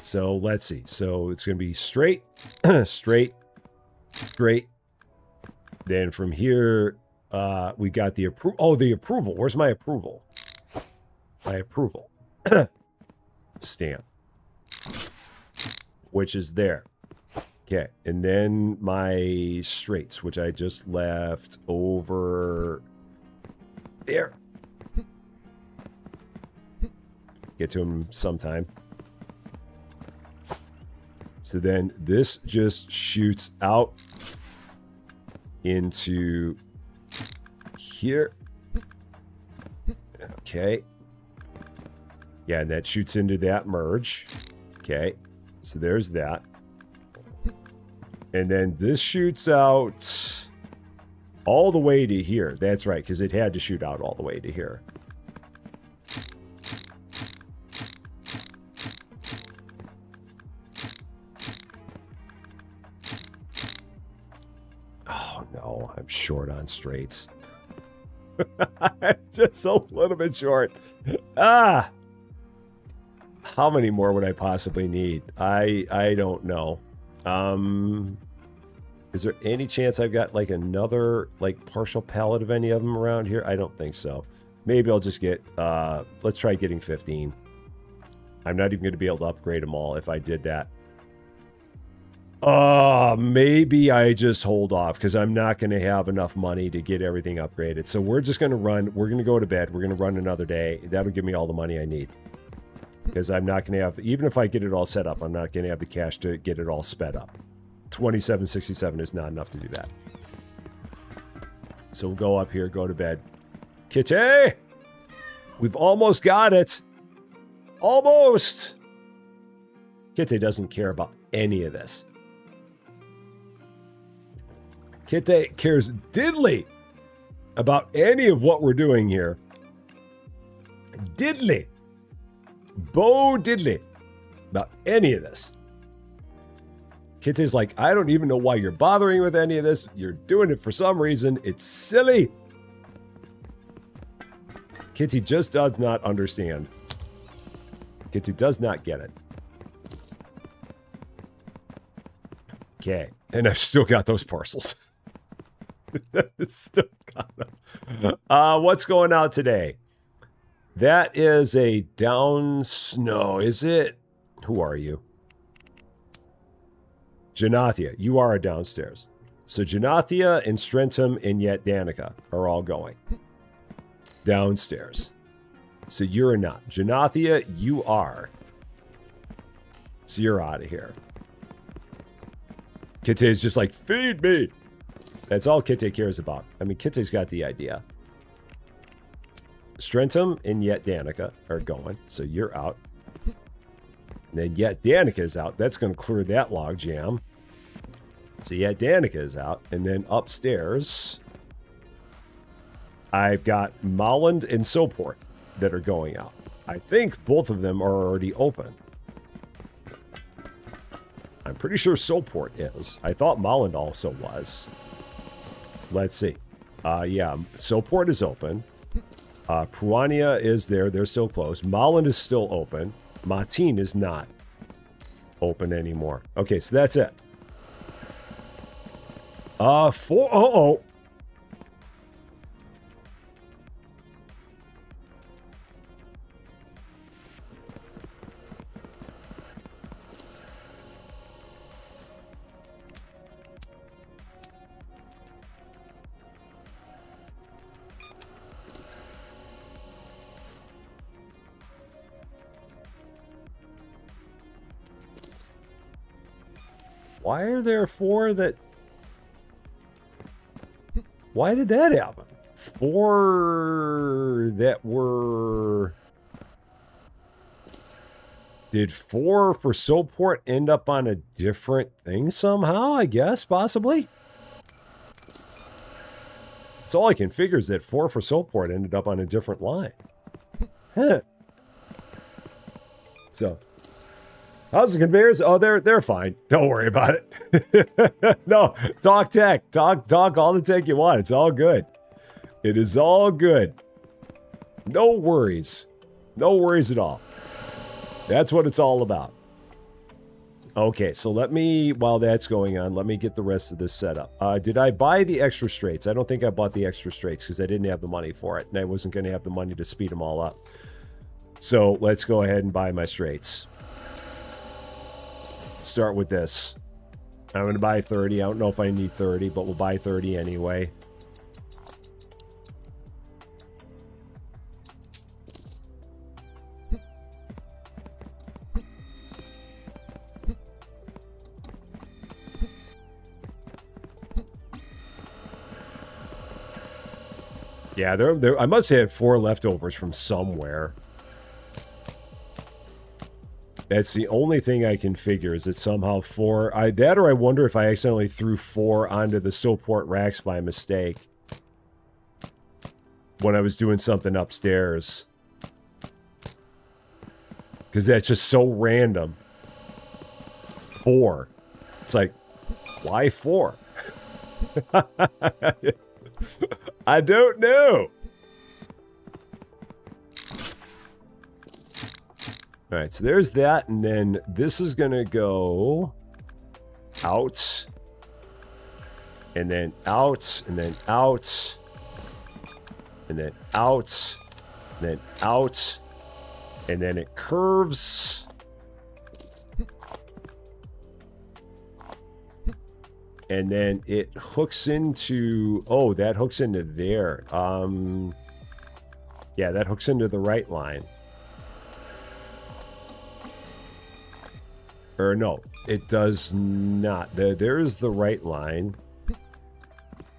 [SPEAKER 1] So let's see. So it's going to be straight, straight, straight. Then from here, we got the approval. Oh, the approval. Where's my approval? My approval. Stamp. Which is there. Okay, and then my straights, which I just left over there. Get to them sometime. So then this just shoots out into here. Okay. Yeah, and that shoots into that merge. Okay, so there's that. And then this shoots out all the way to here. That's right, because it had to shoot out all the way to here. short on straights. Just a little bit short. Ah! How many more would I possibly need? I don't know. Is there any chance I've got like another like partial pallet of any of them around here? I don't think so. Maybe I'll just get, let's try getting 15. I'm not even going to be able to upgrade them all if I did that. Maybe I just hold off because I'm not going to have enough money to get everything upgraded. So we're just going to run, we're going to go to bed. We're going to run another day. That'll give me all the money I need. Because I'm not going to have, even if I get it all set up, I'm not going to have the cash to get it all sped up. 2767 is not enough to do that. So we'll go up here, go to bed. Kitty! We've almost got it. Almost! Kitty doesn't care about any of this. Kitty cares diddly about any of what we're doing here. Diddly. Bo diddly. About any of this. Kitty's like, I don't even know why you're bothering with any of this. You're doing it for some reason. It's silly. Kitty just does not understand. Kitty does not get it. Okay. And I've still got those parcels. Still got them. What's going out today? That is a down snow. Is it? Who are you? Janathia, you are a downstairs. So Janathia and Strentum and yet Danica are all going downstairs. So you're not. Janathia, you are. So you're out of here. Kitty is just like, feed me. That's all Kitty cares about. I mean, Kitty's got the idea. Strentum and yet Danica are going. So you're out. And then yet Danica is out. That's going to clear that log jam. So yet Danica is out. And then upstairs, I've got Molland and Soport that are going out. I think both of them are already open. I'm pretty sure Soport is. I thought Molland also was. Let's see. Yeah, Soport is open. Pruania is there. They're still closed. Molland is still open. Martin is not open anymore. Okay, so that's it. Uh-oh. Why are there 4 that... Why did that happen? 4 that were... Did 4 for Soport end up on a different thing somehow, I guess, possibly? That's all I can figure is that 4 for Soport ended up on a different line. Huh. So... How's the conveyors? Oh, they're fine. Don't worry about it. No, talk tech. Talk all the tech you want. It's all good. It is all good. No worries. No worries at all. That's what it's all about. Okay, so let me, while that's going on, let me get the rest of this set up. Did I buy the extra straights? I don't think I bought the extra straights because I didn't have the money for it. And I wasn't going to have the money to speed them all up. So let's go ahead and buy my straights. Start with this. I'm going to buy 30. I don't know if I need 30, but we'll buy 30 anyway. Yeah, I must have 4 leftovers from somewhere. That's the only thing I can figure is that somehow 4... that or I wonder if I accidentally threw 4 onto the Soport racks by mistake. When I was doing something upstairs. Because that's just so random. 4. It's like, why 4? I don't know. All right, so there's that, and then this is going to go out, and then out, and then out, and then out, and then out, and then it curves. And then it hooks into, oh, that hooks into there. Yeah, that hooks into the right line. Or no, it does not. There's the right line.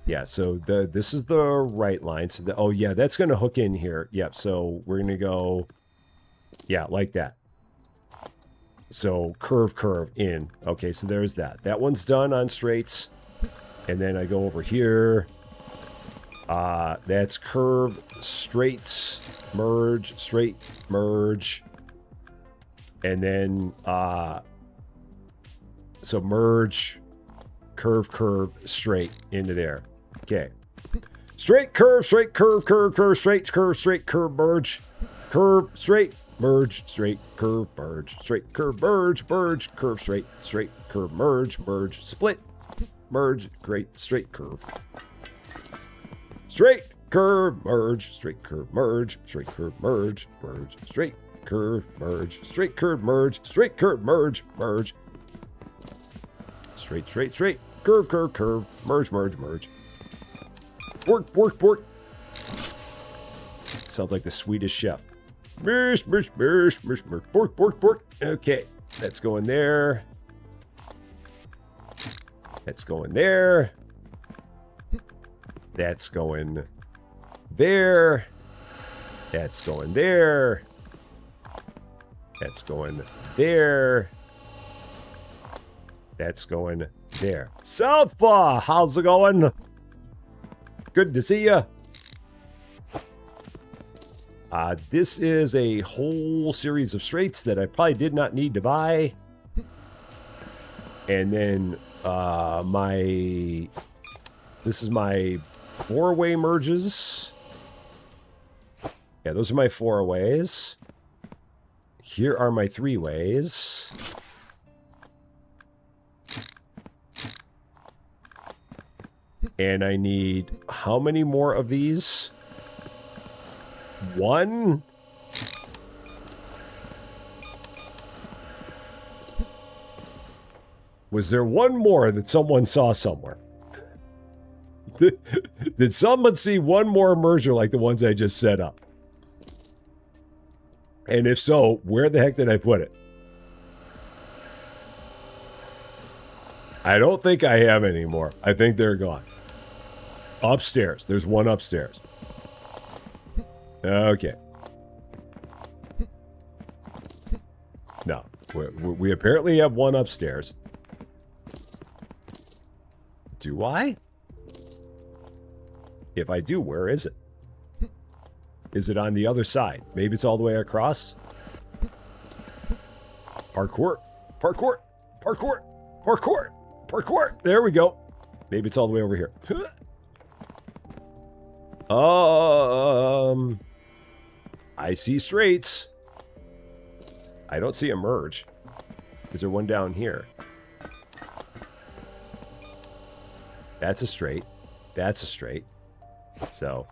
[SPEAKER 1] Yeah, so this is the right line. So oh yeah, that's gonna hook in here. Yep, so we're gonna go, yeah, like that. So curve in. Okay, so there's that. That one's done on straights. And then I go over here. That's curve, straights, merge, straight, merge. And then, so merge, curve, straight into there. Okay. Straight, curve, straight, curve, straight, merge, curve, straight, merge, straight, curve, merge, straight, curve, merge, curve, straight, curve, merge, split, merge, straight, curve. Straight, curve, merge, straight, curve, merge, straight, curve, merge, straight, curve, merge, straight, curve, merge, straight, curve, merge, straight, curve, merge. Bork. Sounds like the Swedish chef. Merge. Bork. Okay, that's going there. That's going there. That's going there. That's going there. That's going there. That's going there. Southpaw, how's it going? Good to see ya. This is a whole series of straights that I probably did not need to buy. And then this is my 4-way merges. Yeah, those are my 4-ways. Here are my 3-ways. And I need how many more of these? 1? Was there one more that someone saw somewhere? Did someone see one more merger like the ones I just set up? And if so, where the heck did I put it? I don't think I have any more. I think they're gone. Upstairs. There's one upstairs. Okay. No. We apparently have one upstairs. Do I? If I do, where is it? Is it on the other side? Maybe it's all the way across? Parkour. There we go. Maybe it's all the way over here. I see straights. I don't see a merge. Is there one down here? That's a straight. That's a straight. So,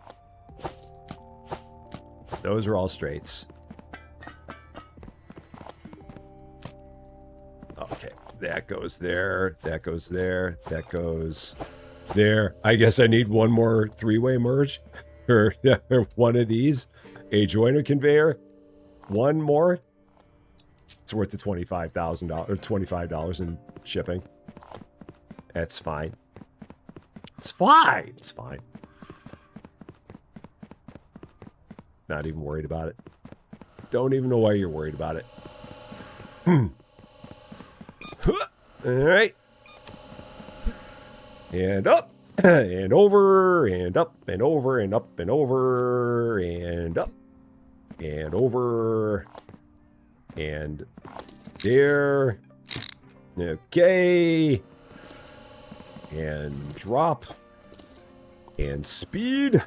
[SPEAKER 1] those are all straights. Okay, that goes there. That goes there. That goes there. I guess I need one more 3-way merge. Or one of these. A joiner conveyor. One more. It's worth the $25,000 or $25 in shipping. That's fine. It's fine. It's fine. Not even worried about it. Don't even know why you're worried about it. All right. And up. And over. And up. And over. And up. And over. And up. And over. And there. Okay. And drop. And speed.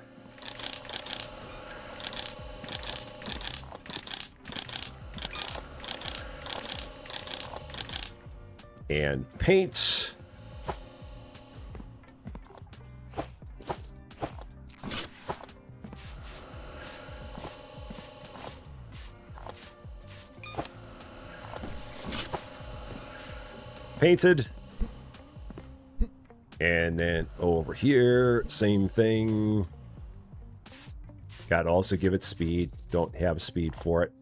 [SPEAKER 1] And paints. Painted. And then over here, same thing. Gotta also give it speed. Don't have speed for it.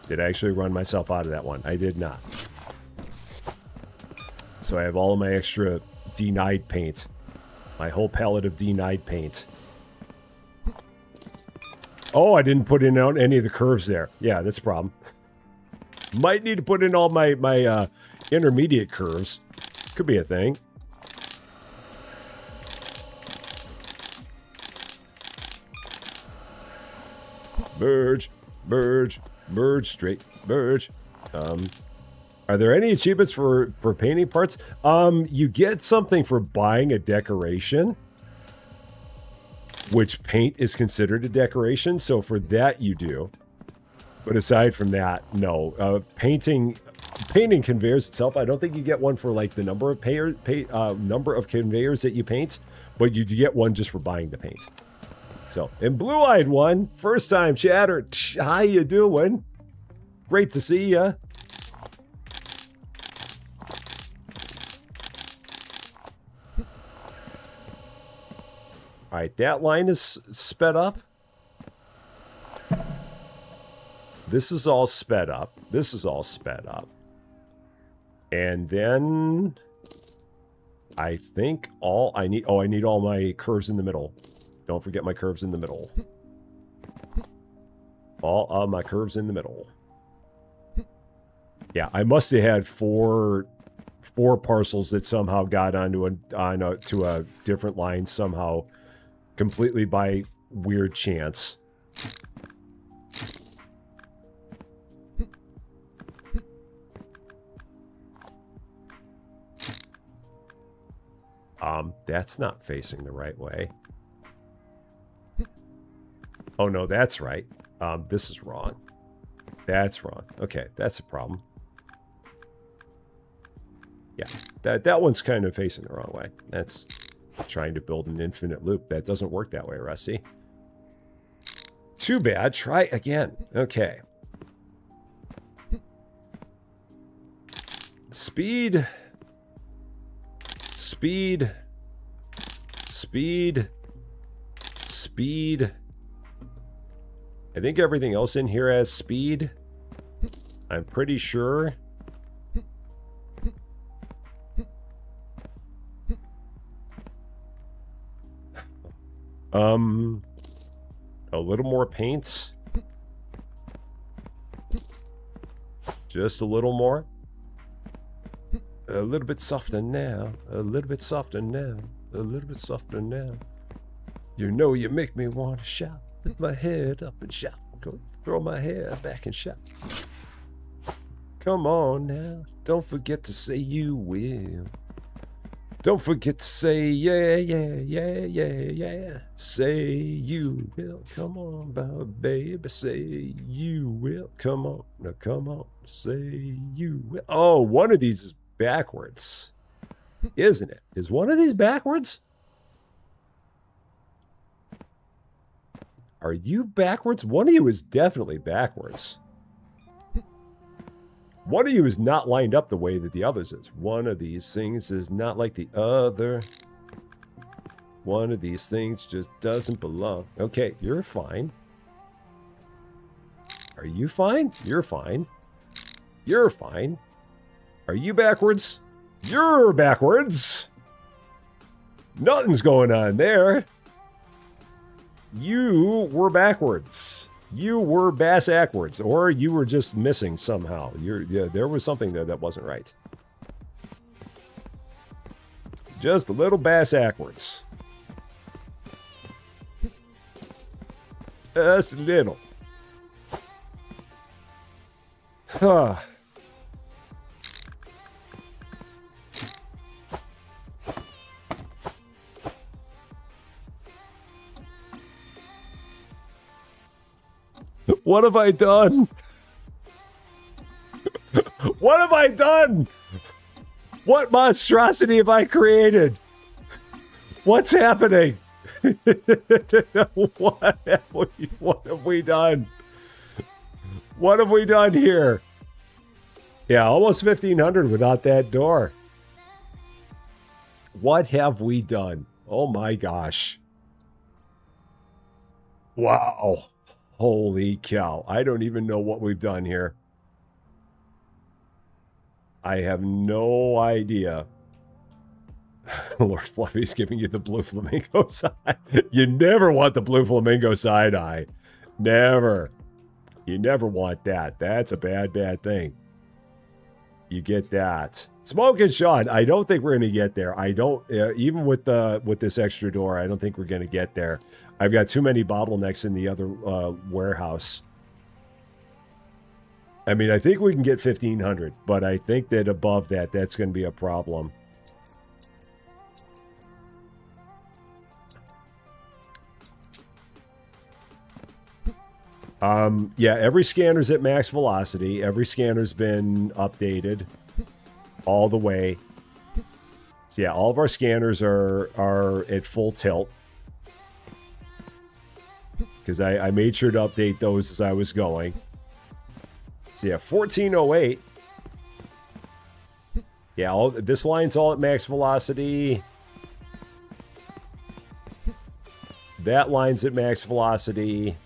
[SPEAKER 1] Did I actually run myself out of that one? I did not. So I have all of my extra denied paint. My whole palette of denied paint. Oh, I didn't put in any of the curves there. Yeah, that's a problem. Might need to put in all my intermediate curves. Could be a thing. Merge, merge, merge, straight, merge. Are there any achievements for painting parts? You get something for buying a decoration, which paint is considered a decoration. So for that you do. But aside from that, no. Painting conveyors itself, I don't think you get one for like the number of conveyors that you paint, but you do get one just for buying the paint. So, and Blue-Eyed One, first time chatter. How you doing? Great to see ya. All right, that line is sped up. This is all sped up. This is all sped up. And then I think all I need... Oh, I need all my curves in the middle. Don't forget my curves in the middle. All of my curves in the middle. Yeah, I must have had four parcels that somehow got onto a different line somehow, completely by weird chance. That's not facing the right way. Oh, no, that's right. This is wrong. That's wrong. Okay, that's a problem. Yeah, that one's kind of facing the wrong way. That's trying to build an infinite loop. That doesn't work that way, Rusty. Too bad. Try again. Okay. Speed. Speed. Speed. Speed. I think everything else in here has speed. I'm pretty sure. A little more paints. Just a little more. A little bit softer now. A little bit softer now. A little bit softer now. You know you make me want to shout. Lift my head up and shout. Go throw my hair back and shout. Come on now. Don't forget to say you will. Don't forget to say yeah, yeah, yeah, yeah, yeah. Say you will. Come on, baby. Say you will. Come on. Now come on. Say you will. Oh, one of these is backwards. Isn't it? Is one of these backwards? Are you backwards? One of you is definitely backwards. One of you is not lined up the way that the others is. One of these things is not like the other. One of these things just doesn't belong. Okay, you're fine. Are you fine? You're fine. You're fine. Are you backwards? You're backwards. Nothing's going on there. You were backwards. You were bass-ackwards, or you were just missing somehow. Yeah, there was something there that wasn't right. Just a little bass-ackwards. Just a little. What have I done? What have I done? What monstrosity have I created? What's happening? What have we done? What have we done here? Yeah, almost 1,500 without that door. What have we done? Oh my gosh. Wow. Holy cow. I don't even know what we've done here. I have no idea. Lord Fluffy's giving you the blue flamingo side. You never want the blue flamingo side eye. Never. You never want that. That's a bad, bad thing. You get that. Smoke and Sean, I don't think we're going to get there. I don't, even with this extra door, I don't think we're going to get there. I've got too many bottlenecks in the other warehouse. I mean, I think we can get 1,500, but I think that above that, that's going to be a problem. Yeah, every scanner's at max velocity. Every scanner's been updated all the way. So yeah, all of our scanners are at full tilt. Because I made sure to update those as I was going. So yeah, 1408. Yeah, this line's all at max velocity. That line's at max velocity.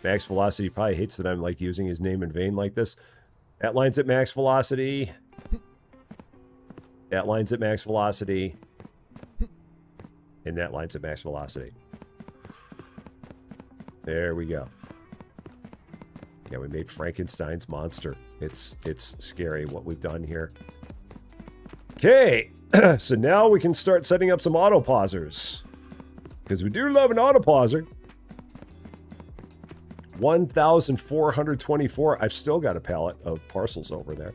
[SPEAKER 1] Max velocity probably hates that I'm like using his name in vain like this. That line's at max velocity. That line's at max velocity. And that line's at max velocity. There we go. Yeah, we made Frankenstein's monster. It's scary what we've done here. Okay, so now we can start setting up some auto pausers. Because we do love an auto pauser. 1,424. I've still got a pallet of parcels over there.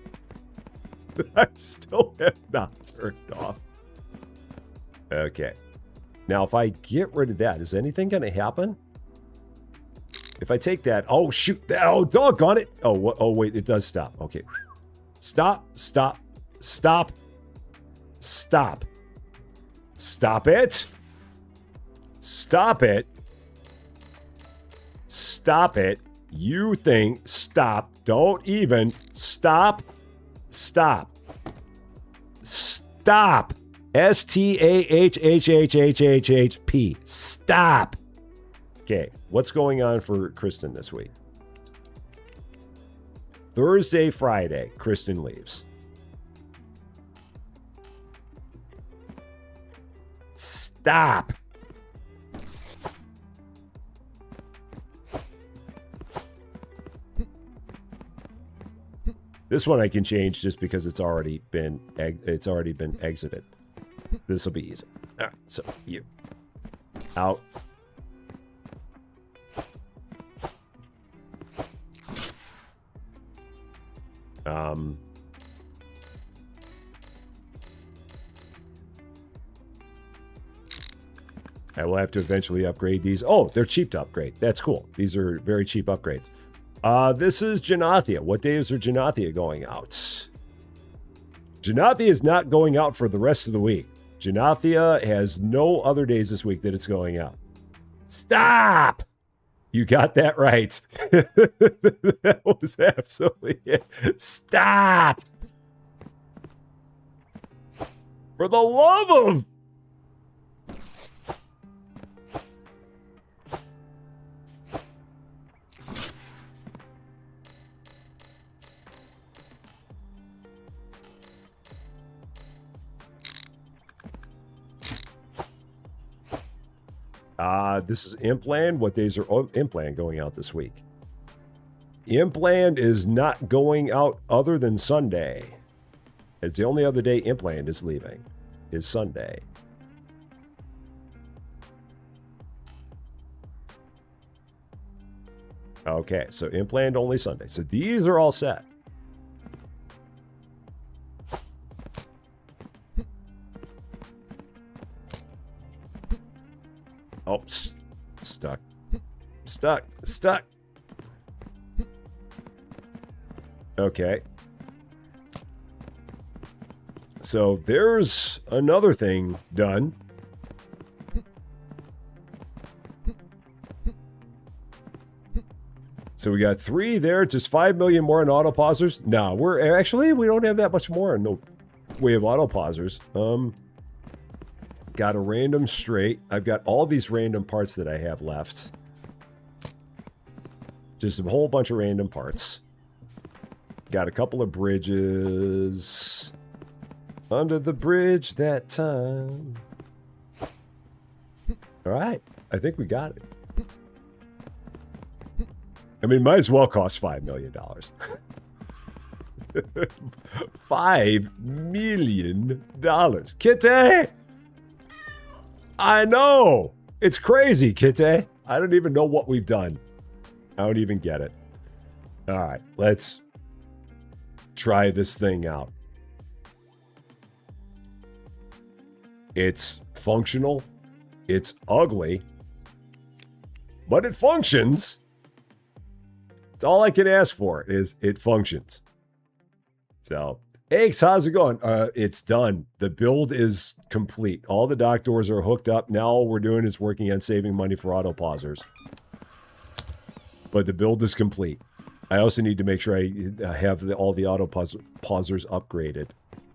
[SPEAKER 1] I still have not turned off. Okay. Now, if I get rid of that, is anything going to happen? If I take that... Oh, shoot. Oh, doggone it. Oh, wait. It does stop. Okay. Stop. Stop. Stop. Stop. Stop it. Stop it. Stop it. You think. Stop. Don't even. Stop. Stop. Stop. S-T-A-H-H-H-H-H-H-P. Stop. Okay. What's going on for Kristen this week? Thursday, Friday, Kristen leaves. Stop. This one I can change just because it's already been exited. This will be easy. All right, so you out. I will have to eventually upgrade these. Oh, they're cheap to upgrade. That's cool. These are very cheap upgrades. This is Janathia. What days are Janathia going out? Janathia is not going out for the rest of the week. Janathia has no other days this week that it's going out. Stop! You got that right. That was absolutely it. Stop! For the love of... This is Impland. What days are Impland going out this week? Impland is not going out other than Sunday. It's the only other day Impland is leaving, is Sunday. Okay, so Impland only Sunday. So these are all set. Oh, stuck. Stuck. Stuck. Okay. So there's another thing done. So we got 3 there, just 5 million more in auto pausers. No, we don't have that much more in the way of auto pausers. Got a random straight. I've got all these random parts that I have left. Just a whole bunch of random parts. Got a couple of bridges. Under the bridge that time. All right. I think we got it. I mean, might as well cost $5 million. $5 million. Kitty! I know! It's crazy, Kitty. I don't even know what we've done. I don't even get it. All right, let's try this thing out. It's functional. It's ugly. But it functions. It's all I can ask for is it functions. So, Eggs, how's it going? It's done. The build is complete. All the dock doors are hooked up. Now all we're doing is working on saving money for auto pausers. But the build is complete. I also need to make sure I have all the auto pausers upgraded,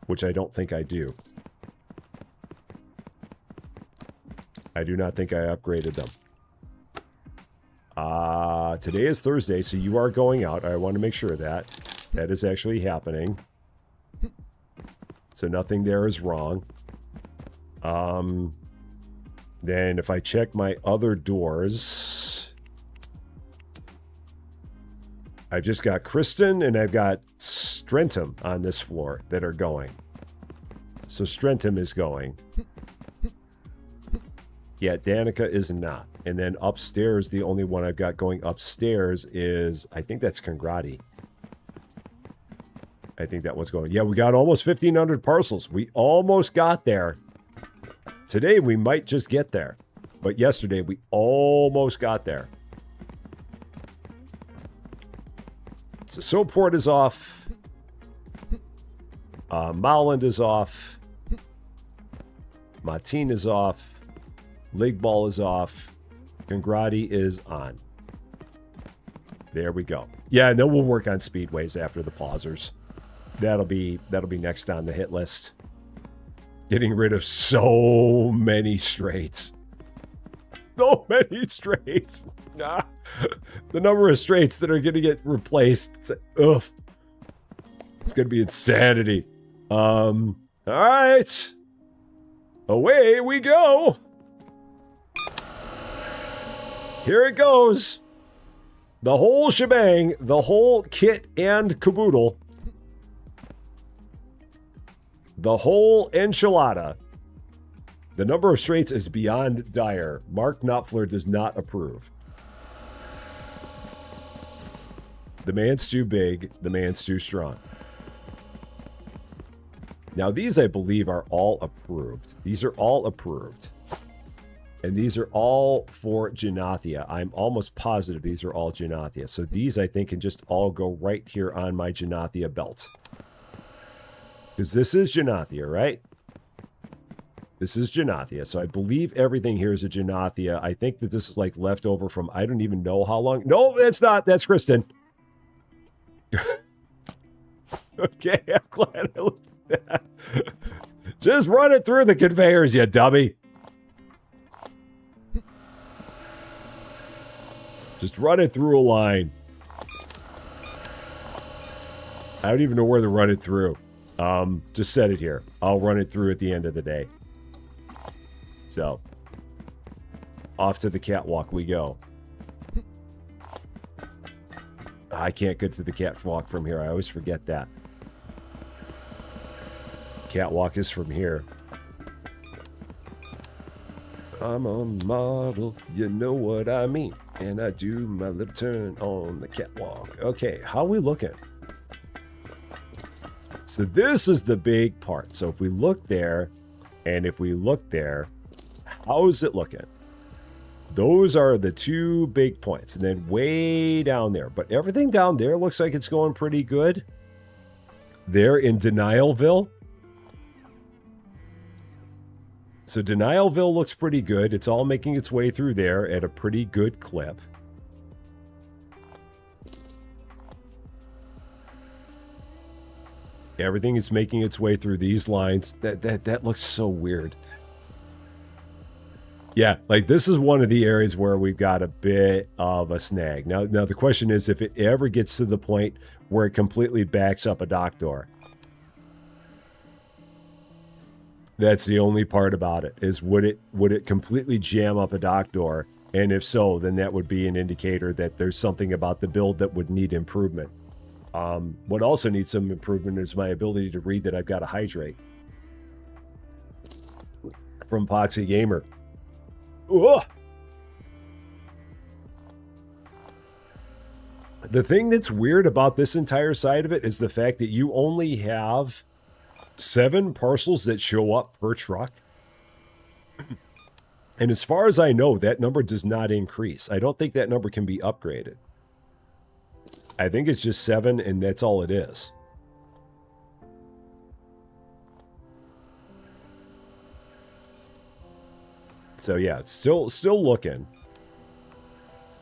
[SPEAKER 1] which I don't think I do. I do not think I upgraded them. Today is Thursday, so you are going out. I want to make sure that is actually happening. So nothing there is wrong. Then if I check my other doors, I've just got Kristen and I've got Strentum on this floor that are going. So Strentum is going. Yeah, Danica is not. And then upstairs, the only one I've got going upstairs is, I think that's Congrati. I think that one's going. Yeah, we got almost 1,500 parcels. We almost got there. Today, we might just get there. But yesterday, we almost got there. So Soaport is off. Mowland is off. Martin is off. Lig Ball is off. Congrati is on. There we go. Yeah, and then we'll work on speedways after the pausers. That'll be next on the hit list. Getting rid of so many straights. So many straights. Nah. The number of straights that are going to get replaced. Ugh. It's going to be insanity. All right. Away we go. Here it goes. The whole shebang, the whole kit and caboodle. The whole enchilada. The number of straights is beyond dire. Mark Knopfler does not approve. The man's too big. The man's too strong. Now, these, I believe, are all approved. These are all approved. And these are all for Genathia. I'm almost positive these are all Genathia. So these, I think, can just all go right here on my Genathia belt. Because this is Genathia, right? This is Genathia. So I believe everything here is a Genathia. I think that this is like leftover from I don't even know how long. No, it's not. That's Kristen. Okay, I'm glad I looked at that. Just run it through the conveyors, you dummy. Just run it through a line. I don't even know where to run it through. Just set it here. I'll run it through at the end of the day. So, off to the catwalk we go. I can't get to the catwalk from here. I always forget that. Catwalk is from here. I'm a model, you know what I mean. And I do my little turn on the catwalk. Okay, how are we looking? So this is the big part. So if we look there, and if we look there, how is it looking? Those are the two big points. And then way down there. But everything down there looks like it's going pretty good. There in Denialville. So Denialville looks pretty good. It's all making its way through there at a pretty good clip. Everything is making its way through these lines. That looks so weird. Yeah, like this is one of the areas where we've got a bit of a snag. Now the question is if it ever gets to the point where it completely backs up a dock door. That's the only part about it, is would it completely jam up a dock door? And if so, then that would be an indicator that there's something about the build that would need improvement. What also needs some improvement is my ability to read that I've got to hydrate. From Poxy Gamer. Ugh! The thing that's weird about this entire side of it is the fact that you only have 7 parcels that show up per truck. And as far as I know, that number does not increase. I don't think that number can be upgraded. I think it's just 7 and that's all it is. So yeah, still looking.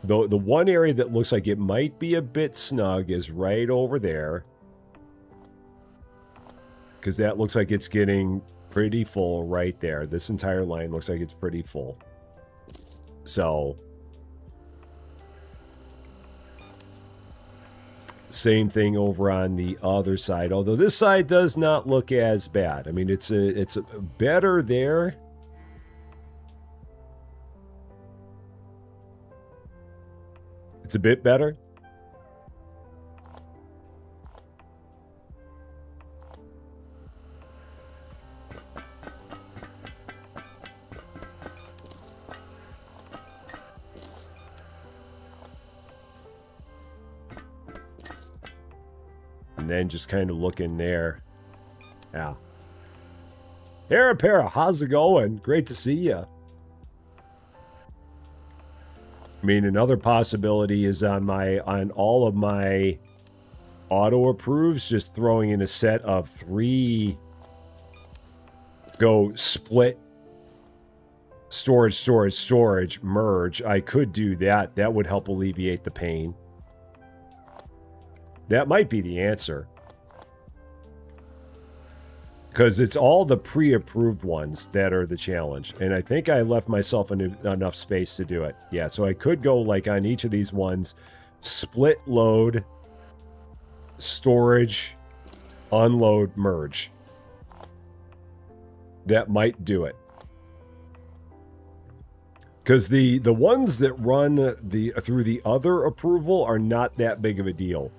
[SPEAKER 1] The one area that looks like it might be a bit snug is right over there. Because that looks like it's getting pretty full right there. This entire line looks like it's pretty full. So same thing over on the other side. Although this side does not look as bad. I mean, it's better there. It's a bit better. And then just kind of looking there. Yeah. Para, how's it going? Great to see you. I mean, another possibility is on all of my auto approves, just throwing in a set of 3 go split storage, merge. I could do that. That would help alleviate the pain. That might be the answer. Because it's all the pre-approved ones that are the challenge. And I think I left myself enough space to do it. Yeah, so I could go like on each of these ones, split load, storage, unload, merge. That might do it. Because the ones that run through the other approval are not that big of a deal.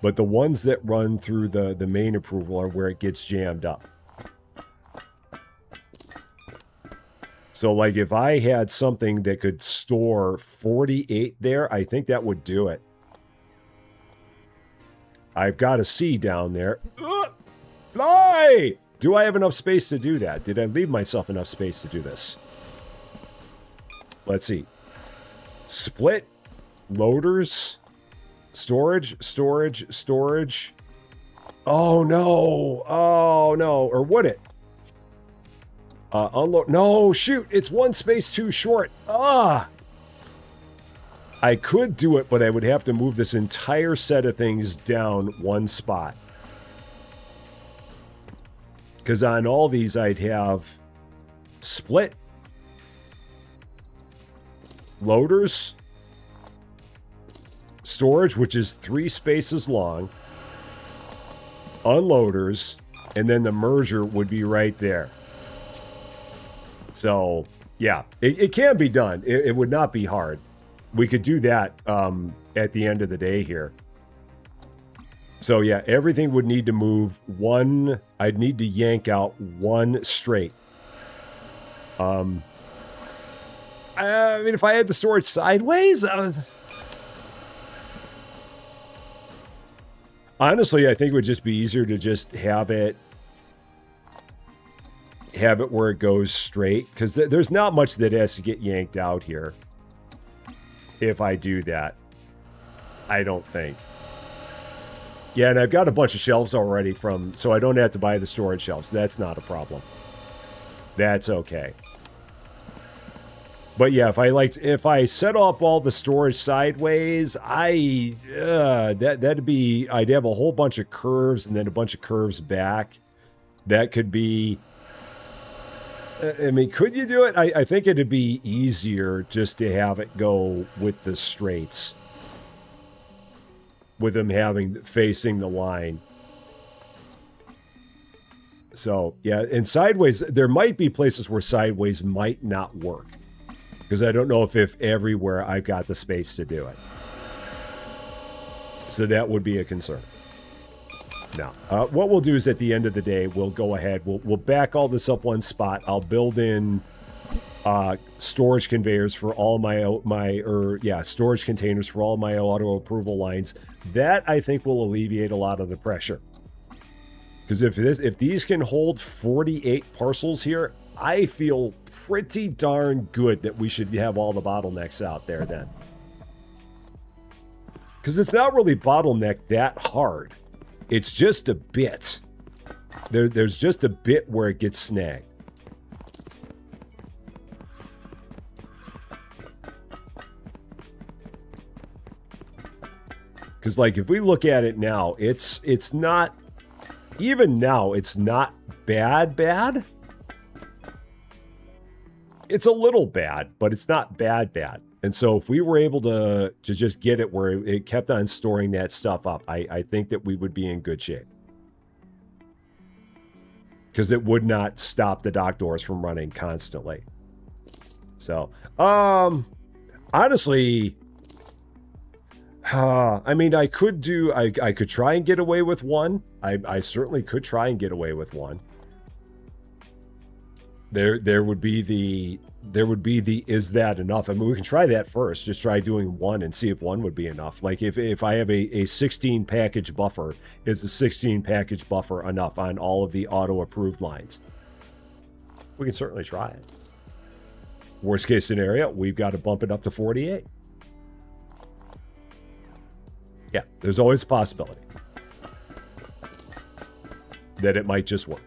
[SPEAKER 1] But the ones that run through the main approval are where it gets jammed up. So, like, if I had something that could store 48 there, I think that would do it. I've got a C down there. Fly! Do I have enough space to do that? Did I leave myself enough space to do this? Let's see. Split. Loaders. Storage. Oh, no. Oh, no. Or would it? Unload. No, shoot. It's 1 space too short. Ah! I could do it, but I would have to move this entire set of things down 1 spot. Because on all these, I'd have split. Loaders. Storage, which is 3 spaces long. Unloaders. And then the merger would be right there. So, yeah, it can be done. It would not be hard. We could do that at the end of the day here. So, yeah, everything would need to move 1. I'd need to yank out 1 straight. I mean, if I had the storage sideways, honestly, I think it would just be easier to just have it where it goes straight, because there's not much that has to get yanked out here. if I do that. I don't think. Yeah, and I've got a bunch of shelves already from, so I don't have to buy the storage shelves. That's not a problem. That's okay. But yeah, if I set up all the storage sideways, that'd be, I'd have a whole bunch of curves and then a bunch of curves back. That could be, I mean, could you do it? I think it'd be easier just to have it go with the straights. With them facing the line. So, yeah, and sideways, there might be places where sideways might not work. Because I don't know if everywhere I've got the space to do it. So that would be a concern. Now, what we'll do is at the end of the day, we'll go ahead, we'll back all this up one spot. I'll build in storage conveyors for all storage containers for all my auto approval lines. That, I think, will alleviate a lot of the pressure. Because if these can hold 48 parcels here, I feel pretty darn good that we should have all the bottlenecks out there then. Because it's not really bottlenecked that hard. It's just a bit. There's just a bit where it gets snagged. Because, like, if we look at it now, it's not... Even now, it's not bad. It's a little bad, but it's not bad. And so if we were able to just get it where it kept on storing that stuff up, I think that we would be in good shape. Because it would not stop the dock doors from running constantly. So, honestly... I mean, I could try and get away with one. I certainly could try and get away with one. There would be the is that enough? I mean, we can try that first. Just try doing one and see if one would be enough. Like if I have a 16 package buffer, is a 16 package buffer enough on all of the auto approved lines? We can certainly try it. Worst case scenario, we've got to bump it up to 48. Yeah, there's always a possibility that it might just work.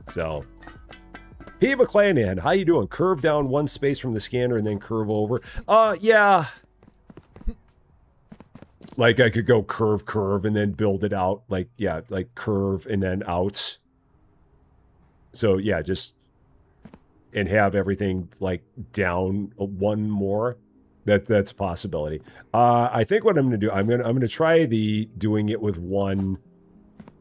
[SPEAKER 1] So, P. McClanahan, how you doing? Curve down one space from the scanner and then curve over. Yeah. Like I could go curve, and then build it out. Like, yeah, like curve and then out. So, yeah, just... And have everything, like, down one more. That's a possibility. I think what I'm going to do, I'm going to try doing it with one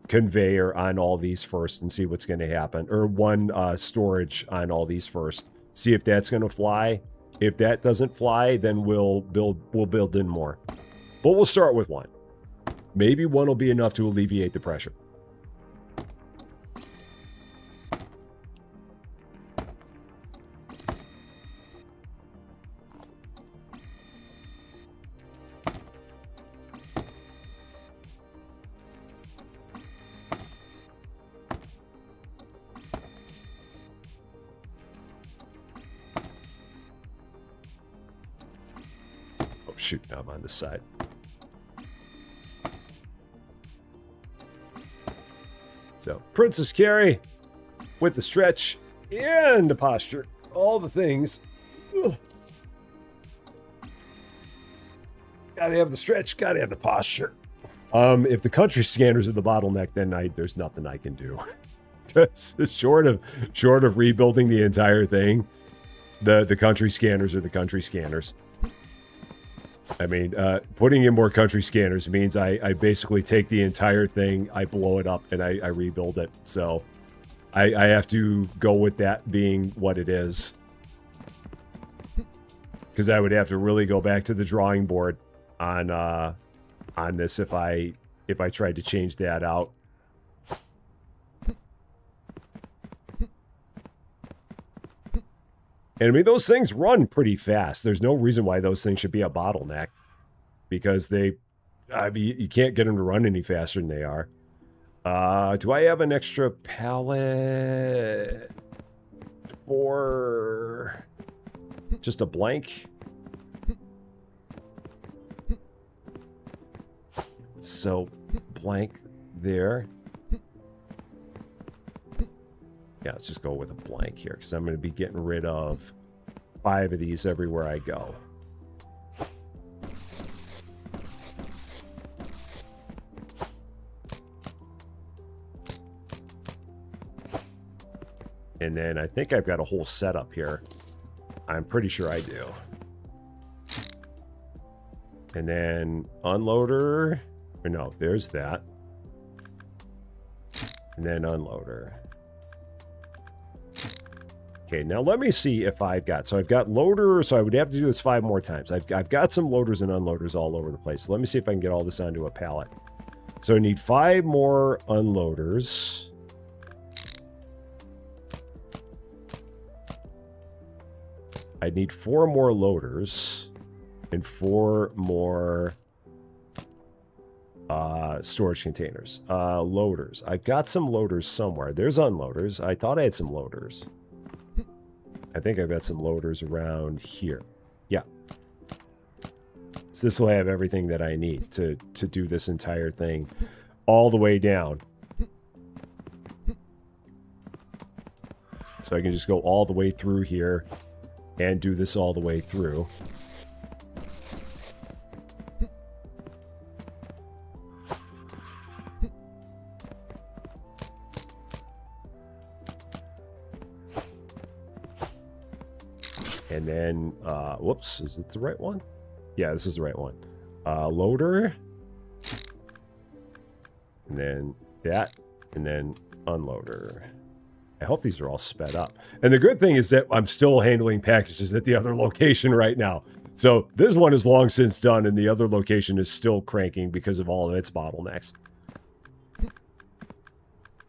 [SPEAKER 1] conveyor on all these first and see what's going to happen, or one storage on all these first. See if that's going to fly. If that doesn't fly, then we'll build in more. But we'll start with one. Maybe one will be enough to alleviate the pressure. Shoot, now I'm on this side. So, Princess Carrie with the stretch and the posture. All the things. Ugh. Gotta have the stretch, gotta have the posture. If the country scanners are the bottleneck, then there's nothing I can do. short of rebuilding the entire thing, the country scanners are the country scanners. I mean, putting in more country scanners means I basically take the entire thing, I blow it up, and I rebuild it. So I have to go with that being what it is. Because I would have to really go back to the drawing board on this if I tried to change that out. And I mean, those things run pretty fast. There's no reason why those things should be a bottleneck. Because you can't get them to run any faster than they are. Do I have an extra pallet for just a blank? So blank there. Yeah, let's just go with a blank here because I'm going to be getting rid of 5 of these everywhere I go. And then I think I've got a whole setup here. I'm pretty sure I do. And then unloader. Or no, there's that. And then unloader. Okay, now let me see if I've got... So I've got loader, so I would have to do this 5 more times. I've got some loaders and unloaders all over the place. So let me see if I can get all this onto a pallet. So I need 5 more unloaders. I need 4 more loaders and 4 more storage containers. Loaders. I've got some loaders somewhere. There's unloaders. I thought I had some loaders. I think I've got some loaders around here. Yeah. So this will have everything that I need to do this entire thing all the way down. So I can just go all the way through here and do this all the way through. And then, whoops, is it the right one? Yeah, this is the right one. Loader. And then that, and then unloader. I hope these are all sped up. And the good thing is that I'm still handling packages at the other location right now. So this one is long since done, and the other location is still cranking because of all of its bottlenecks.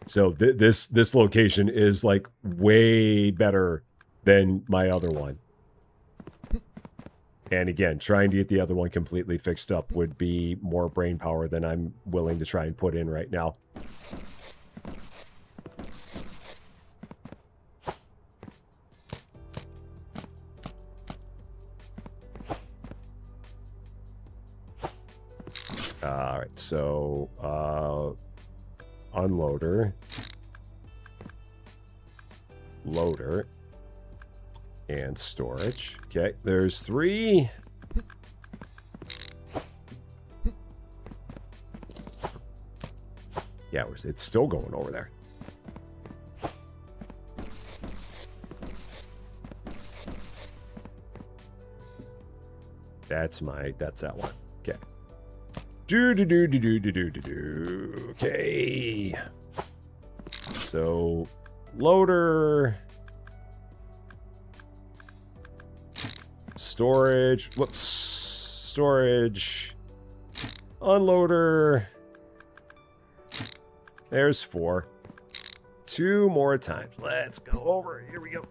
[SPEAKER 1] So this location is like way better than my other one. And again, trying to get the other one completely fixed up would be more brain power than I'm willing to try and put in right now. All right, so unloader, loader, and storage. Okay, there's 3. Yeah, it's still going over there. That's that one. Okay. Okay. So, loader, storage, whoops, storage, unloader. There's 4. 2 more times. Let's go over. Here we go.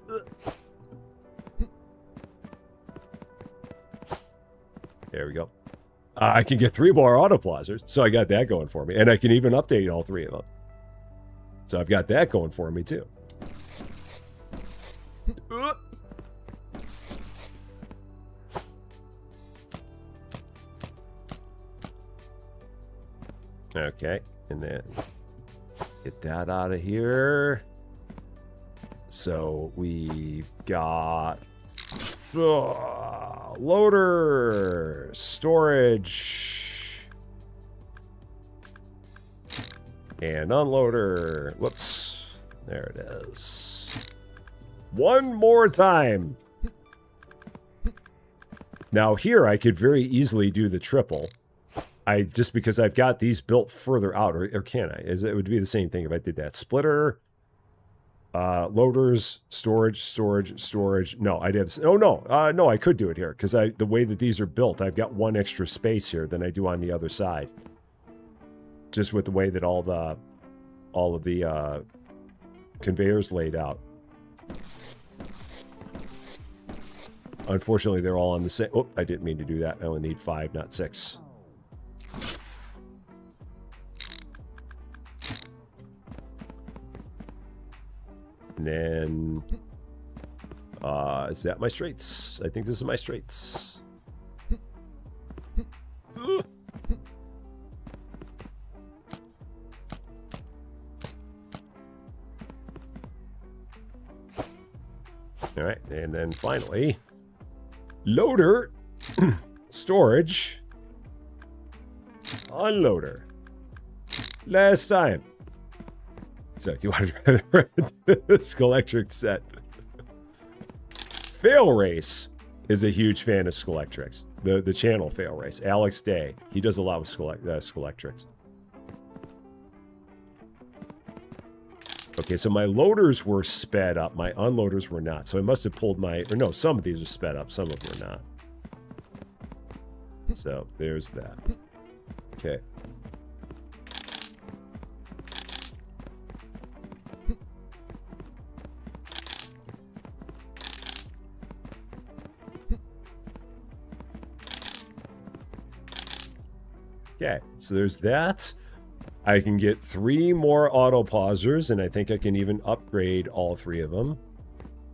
[SPEAKER 1] There we go. I can get 3 more autoplausers, so I got that going for me. And I can even update all 3 of them. So I've got that going for me, too. Okay, and then get that out of here. So we've got... loader, storage, and unloader. Whoops. There it is. 1 more time. Now here I could very easily do the triple. Just because I've got these built further out, or can I? It would be the same thing if I did that. Splitter. Loaders, storage. No, I'd have... Oh, no. No, I could do it here. Because the way that these are built, I've got 1 extra space here than I do on the other side. Just with the way that all of the conveyors laid out. Unfortunately, they're all on the same... Oh, I didn't mean to do that. I only need 5, not 6. And then, is that my straights? I think this is my straights. All right, and then finally, loader, storage, unloader. Last time. So you want to read this Skelectric set. Fail Race is a huge fan of Skelectrics. The channel Fail Race. Alex Day. He does a lot with Skelectrics. Okay, so my loaders were sped up. My unloaders were not. So I must have pulled my... Or no, some of these are sped up. Some of them are not. So there's that. Okay. Okay, so there's that. I can get 3 more auto pausers, and I think I can even upgrade all 3 of them.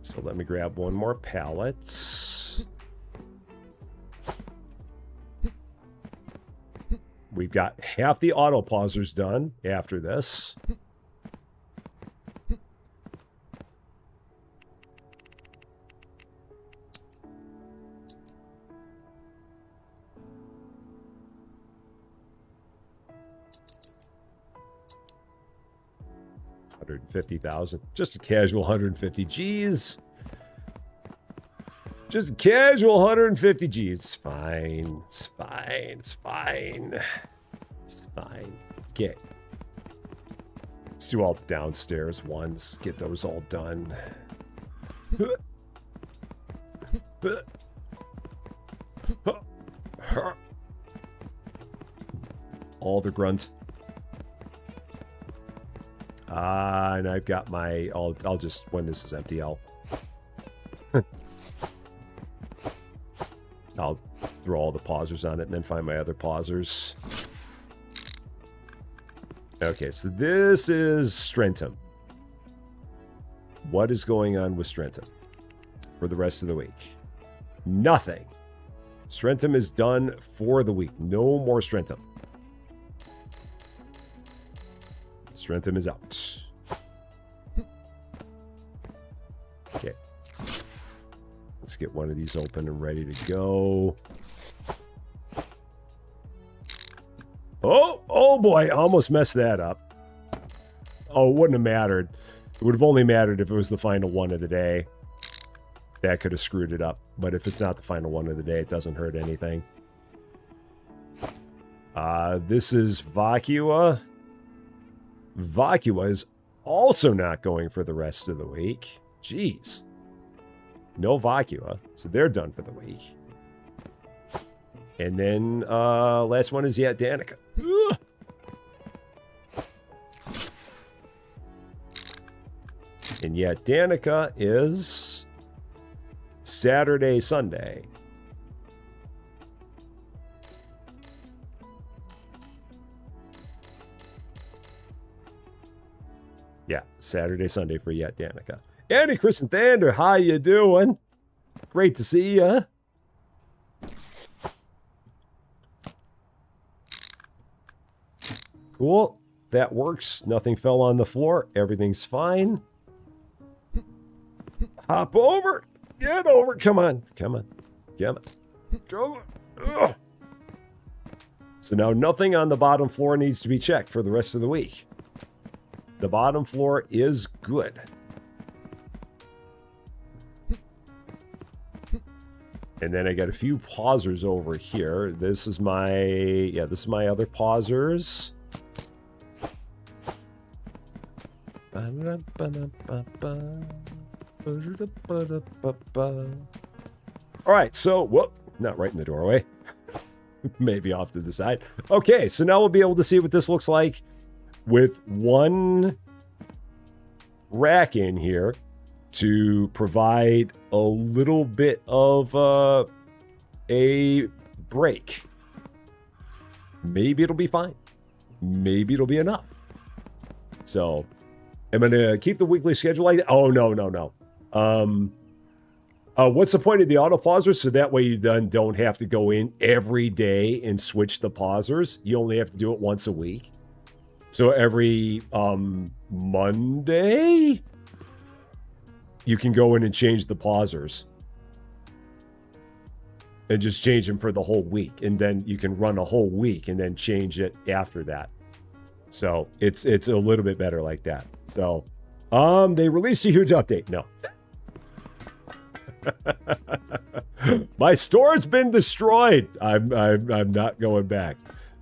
[SPEAKER 1] So let me grab 1 more pallet. We've got half the auto pausers done after this. $150,000. Just a casual 150 G's. Just a casual 150 G's. It's fine. It's fine. It's fine. It's fine. Okay. Let's do all the downstairs ones. Get those all done. All the grunt. And I've got my... I'll just... When this is empty, I'll throw all the pausers on it and then find my other pausers. Okay, so this is Strentum. What is going on with Strentum for the rest of the week? Nothing. Strentum is done for the week. No more Strentum. Strentum is out. Okay. Let's get one of these open and ready to go. Oh boy, I almost messed that up. Oh, it wouldn't have mattered. It would have only mattered if it was the final one of the day. That could have screwed it up. But if it's not the final one of the day, it doesn't hurt anything. This is Vacua. Vacua is also not going for the rest of the week. Jeez. No Vacua. So they're done for the week. And then last one is Danica. Ugh. And Danica is Saturday, Sunday. Yeah, Saturday, Sunday for Danica. Andy, Chris, and Thunder, how you doing? Great to see ya. Cool. That works. Nothing fell on the floor. Everything's fine. Hop over. Get over. Come on. Come on. Come on. Go. Ugh. So now nothing on the bottom floor needs to be checked for the rest of the week. The bottom floor is good. And then I got a few pausers over here. This is my, this is my other pausers. All right, so, whoop, not right in the doorway. Maybe off to the side. Okay, so now we'll be able to see what this looks like with one rack in here to provide a little bit of a break. Maybe it'll be fine. Maybe it'll be enough. So, I'm going to keep the weekly schedule like that. Oh, no. What's the point of the auto pausers? So that way you then don't have to go in every day and switch the pausers. You only have to do it once a week. So every Monday, you can go in and change the pausers. And just change them for the whole week. And then you can run a whole week and then change it after that. So it's a little bit better like that. So they released a huge update. No. My store's been destroyed. I'm not going back.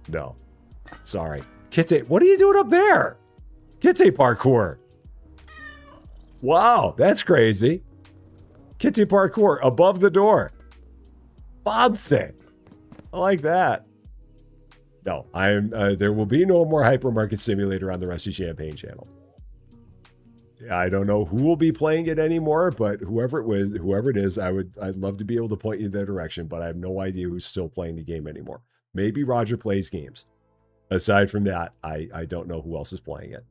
[SPEAKER 1] No. Sorry. Kitty, what are you doing up there? Kitty parkour. Wow, that's crazy. Kitty parkour above the door. Fancy. I like that. No, there will be no more Hypermarket Simulator on the Rusty Champagne channel. I don't know who will be playing it anymore, but whoever it is, I'd love to be able to point you in their direction, but I have no idea who's still playing the game anymore. Maybe Roger plays games. Aside from that, I don't know who else is playing it.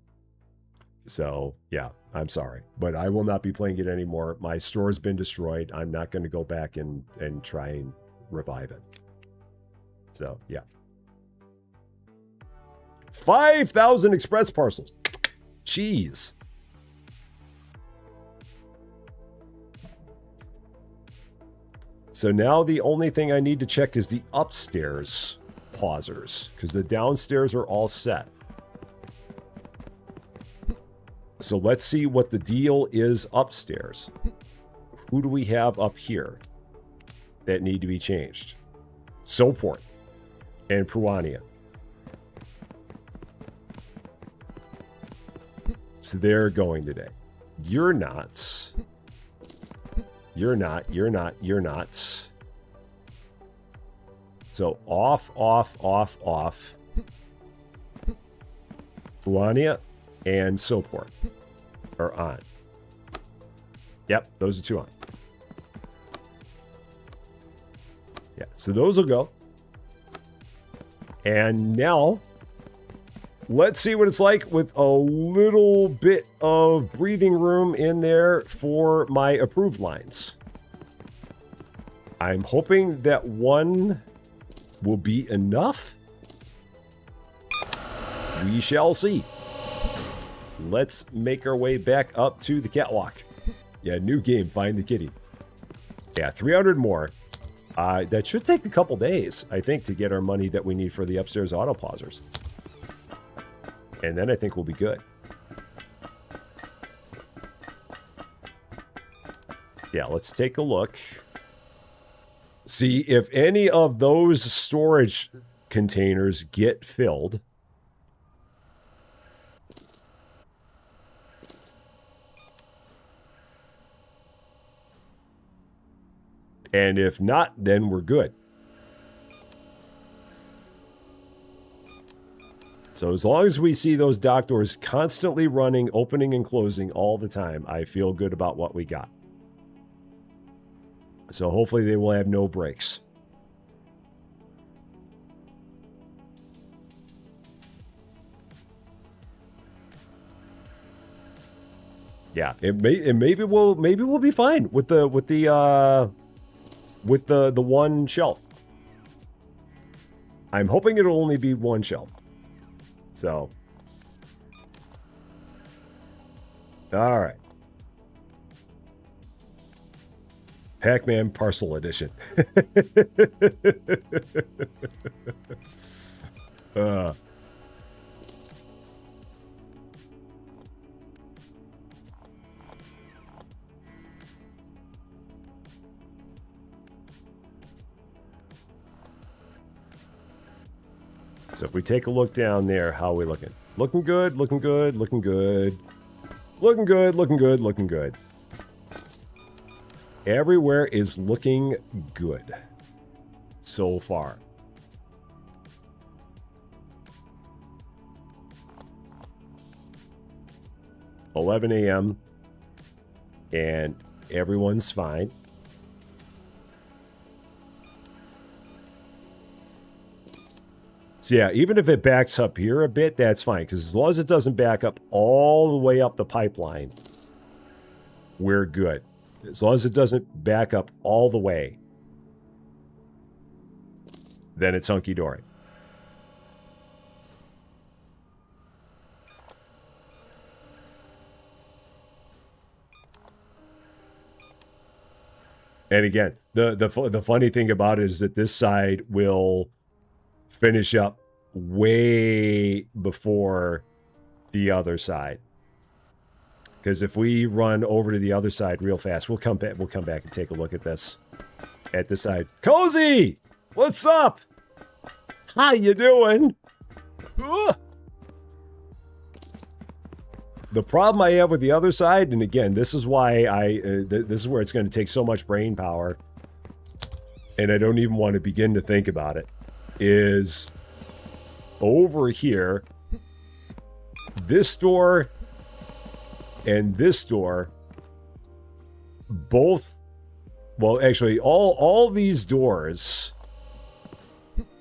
[SPEAKER 1] So, yeah, I'm sorry. But I will not be playing it anymore. My store's been destroyed. I'm not going to go back and try and revive it. So, yeah. 5,000 express parcels. Jeez. So now the only thing I need to check is the upstairs pausers, because the downstairs are all set. So let's see what the deal is upstairs. Who do we have up here that need to be changed? Soport and Pruania. So they're going today. You're not. You're not. You're not. You're not. So off, off, off, off. Pruania and Soport are on. Yep, those are two on. Yeah, so those will go. And now, let's see what it's like with a little bit of breathing room in there for my approved lines. I'm hoping that one will be enough. We shall see. Let's make our way back up to the catwalk. Yeah, new game, find the kitty. Yeah, 300 more. That should take a couple days, I think, to get our money that we need for the upstairs auto pausers. And then I think we'll be good. Yeah, let's take a look. See if any of those storage containers get filled. And if not, then we're good. So as long as we see those dock doors constantly running, opening and closing all the time, I feel good about what we got. So hopefully they will have no breaks. Yeah, maybe we'll be fine with the one shelf. I'm hoping it'll only be one shelf. So, all right. Pac-Man Parcel Edition. So if we take a look down there, how are we looking? Looking good, looking good, looking good. Looking good, looking good, looking good. Everywhere is looking good so far. $11 a.m. and everyone's fine. So yeah, even if it backs up here a bit, that's fine. Because as long as it doesn't back up all the way up the pipeline, we're good. As long as it doesn't back up all the way, then it's hunky-dory. And again, the funny thing about it is that this side will finish up way before the other side. Because if we run over to the other side real fast, we'll come back and take a look at this. At this side. Cozy! What's up? How you doing? Ugh. The problem I have with the other side, and again, this is why this is where it's going to take so much brain power, and I don't even want to begin to think about it, is over here, this door and this door, both, well, actually, all these doors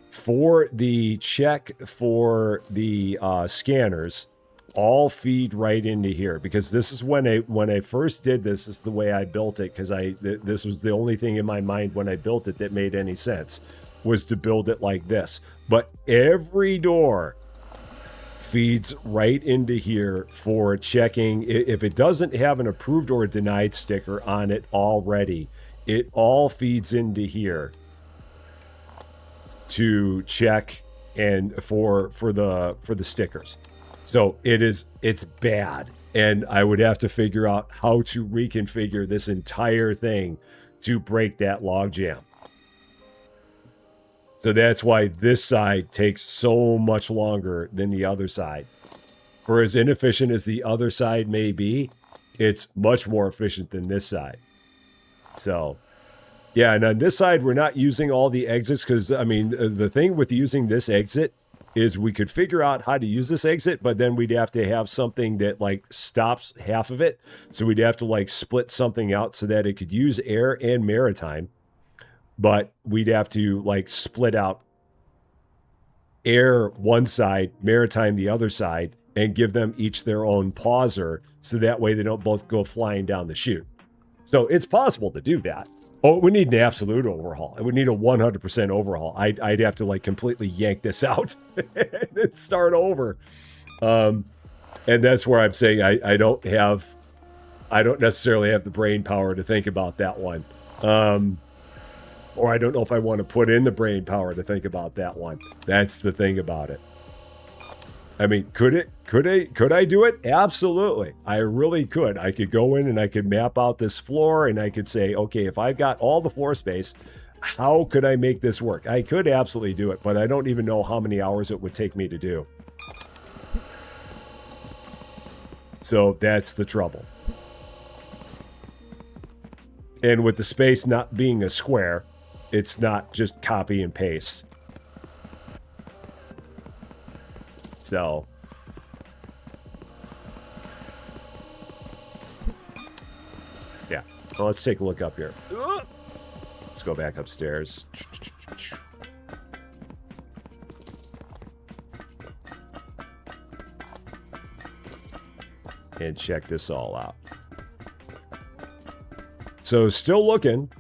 [SPEAKER 1] for the check for the scanners all feed right into here, because this is when I first did this is the way I built it, because this was the only thing in my mind when I built it that made any sense, was to build it like this. But every door feeds right into here for checking. If it doesn't have an approved or a denied sticker on it already, it all feeds into here to check and for the stickers. So it's bad, and I would have to figure out how to reconfigure this entire thing to break that logjam. So that's why this side takes so much longer than the other side. For as inefficient as the other side may be, it's much more efficient than this side. So, yeah, and on this side, we're not using all the exits because, I mean, the thing with using this exit is we could figure out how to use this exit, but then we'd have to have something that like stops half of it. So we'd have to like split something out so that it could use air and maritime, but we'd have to like split out air one side, maritime the other side, and give them each their own pauser. So that way they don't both go flying down the chute. So it's possible to do that. Oh, we need an absolute overhaul. It would need a 100% overhaul. I'd have to like completely yank this out and start over. And that's where I'm saying I don't necessarily have the brain power to think about that one. Or I don't know if I want to put in the brain power to think about that one. That's the thing about it. I mean, could I do it? Absolutely. I really could. I could go in and I could map out this floor and I could say, okay, if I've got all the floor space, how could I make this work? I could absolutely do it, but I don't even know how many hours it would take me to do. So that's the trouble. And with the space not being a square, it's not just copy and paste. So, yeah. Well, let's take a look up here. Let's go back upstairs. And check this all out. So, still looking.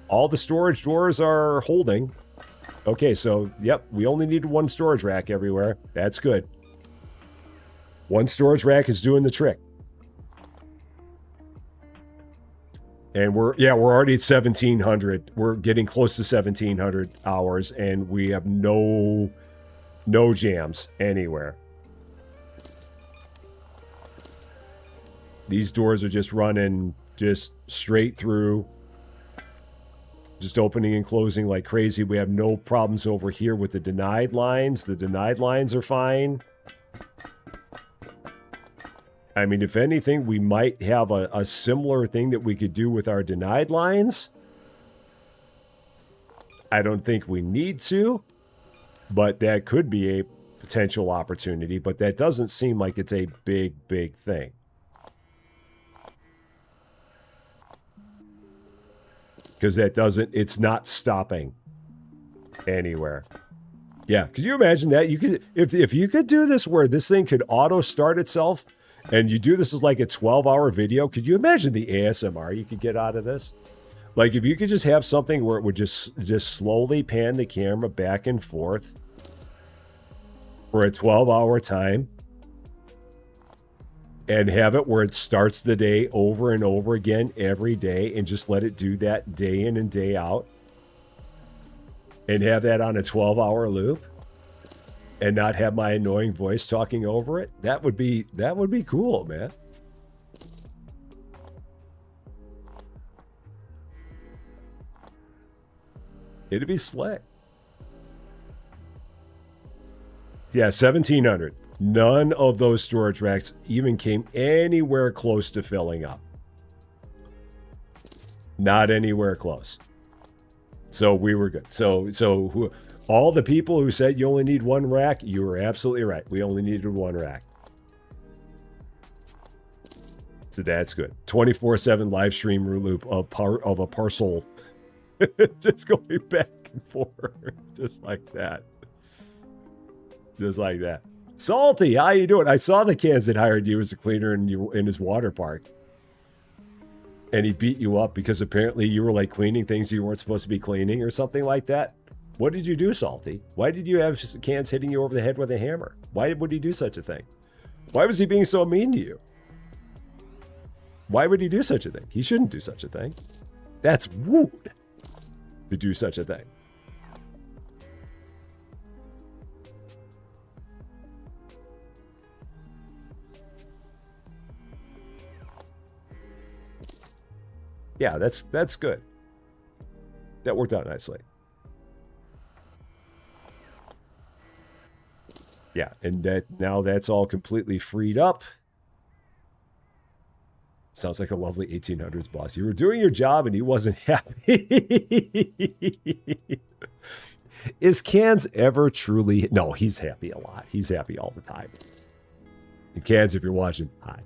[SPEAKER 1] All the storage doors are holding. Okay, so, yep, we only need one storage rack everywhere. That's good. One storage rack is doing the trick. And we're already at 1,700. We're getting close to 1,700 hours, and we have no jams anywhere. These doors are just running just straight through. Just opening and closing like crazy. We have no problems over here with the denied lines. The denied lines are fine. I mean, if anything, we might have a similar thing that we could do with our denied lines. I don't think we need to, but that could be a potential opportunity. But that doesn't seem like it's a big thing. Because it's not stopping anywhere. Yeah, could you imagine that? You could, if you could do this where this thing could auto start itself, and you do this as like a 12-hour video, could you imagine the ASMR you could get out of this? Like if you could just have something where it would just slowly pan the camera back and forth for a 12-hour time. and have it where it starts the day over and over again every day and just let it do that day in and day out and have that on a 12-hour loop and not have my annoying voice talking over it, that would be cool, man. It'd be slick. Yeah, 1,700. None of those storage racks even came anywhere close to filling up. Not anywhere close. So we were good. So all the people who said you only need one rack, you were absolutely right. We only needed one rack. So that's good. 24/7 live stream loop of a parcel. Just going back and forth. Just like that. Just like that. Salty, how you doing? I saw the cans that hired you as a cleaner in his water park. And he beat you up because apparently you were like cleaning things you weren't supposed to be cleaning or something like that. What did you do, Salty? Why did you have cans hitting you over the head with a hammer? Why would he do such a thing? Why was he being so mean to you? Why would he do such a thing? He shouldn't do such a thing. That's rude to do such a thing. Yeah, that's good. That worked out nicely. Yeah, and now that's all completely freed up. Sounds like a lovely 1800s boss. You were doing your job and he wasn't happy. Is Cans ever truly... No, he's happy a lot. He's happy all the time. And Cans, if you're watching, hi.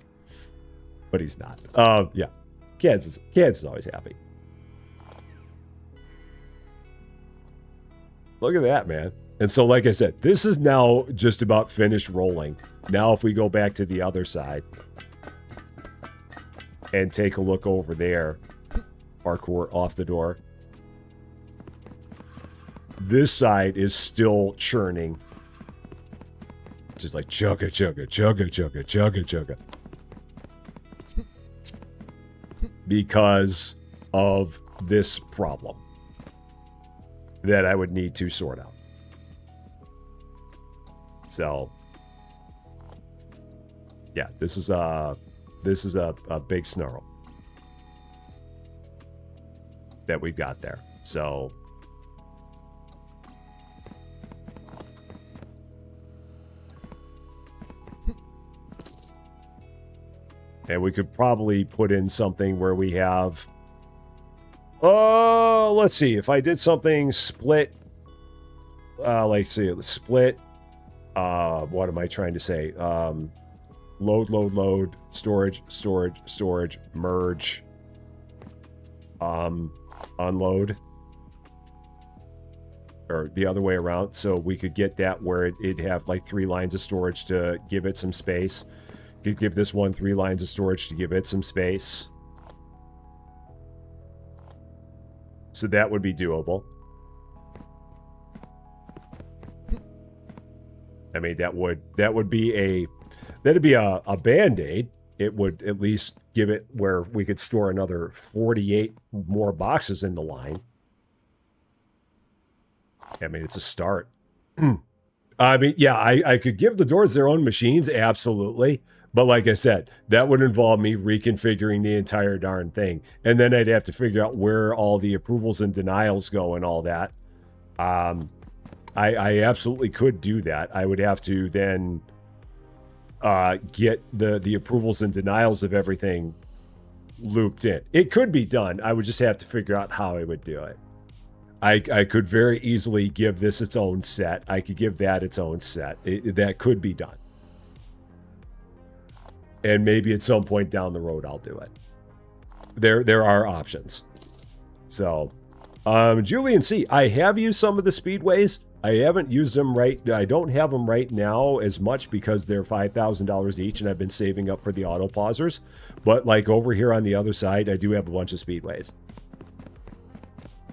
[SPEAKER 1] But he's not. Yeah. Cans is always happy. Look at that, man. And so, like I said, this is now just about finished rolling. Now, if we go back to the other side and take a look over there, parkour off the door. This side is still churning. Just like chugga, chugga, chugga, chugga, chugga, chugga. Because of this problem that I would need to sort out. So, yeah, this is a big snarl that we've got there. So, and we could probably put in something where we have... Oh, let's see. If I did something split... like, see, split... what am I trying to say? Load, storage, merge, unload. Or the other way around. So we could get that where it'd have like 3 lines of storage to give it some space. Could give this one 3 lines of storage to give it some space. So that would be doable. I mean, that'd be a Band-Aid. It would at least give it where we could store another 48 more boxes in the line. I mean, it's a start. I mean, yeah, I could give the doors their own machines, absolutely. But like I said, that would involve me reconfiguring the entire darn thing. And then I'd have to figure out where all the approvals and denials go and all that. I absolutely could do that. I would have to then get the approvals and denials of everything looped in. It could be done. I would just have to figure out how I would do it. I could very easily give this its own set. I could give that its own set. That could be done. And maybe at some point down the road, I'll do it. There are options. So, Julian C., I have used some of the speedways. I haven't used them I don't have them right now as much because they're $5,000 each and I've been saving up for the auto pausers. But like over here on the other side, I do have a bunch of speedways.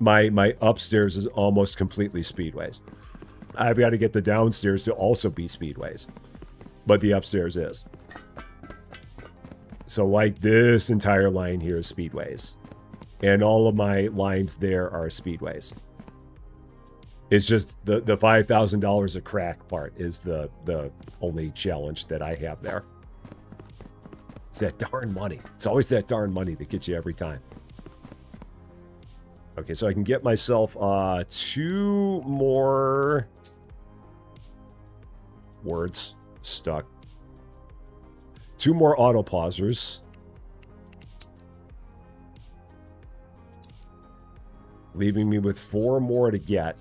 [SPEAKER 1] My upstairs is almost completely speedways. I've got to get the downstairs to also be speedways. But the upstairs is. So like this entire line here is speedways. And all of my lines there are speedways. It's just the $5,000 a crack part is the only challenge that I have there. It's that darn money. It's always that darn money that gets you every time. Okay, so I can get myself 2 more words stuck. 2 more auto pausers. Leaving me with 4 more to get.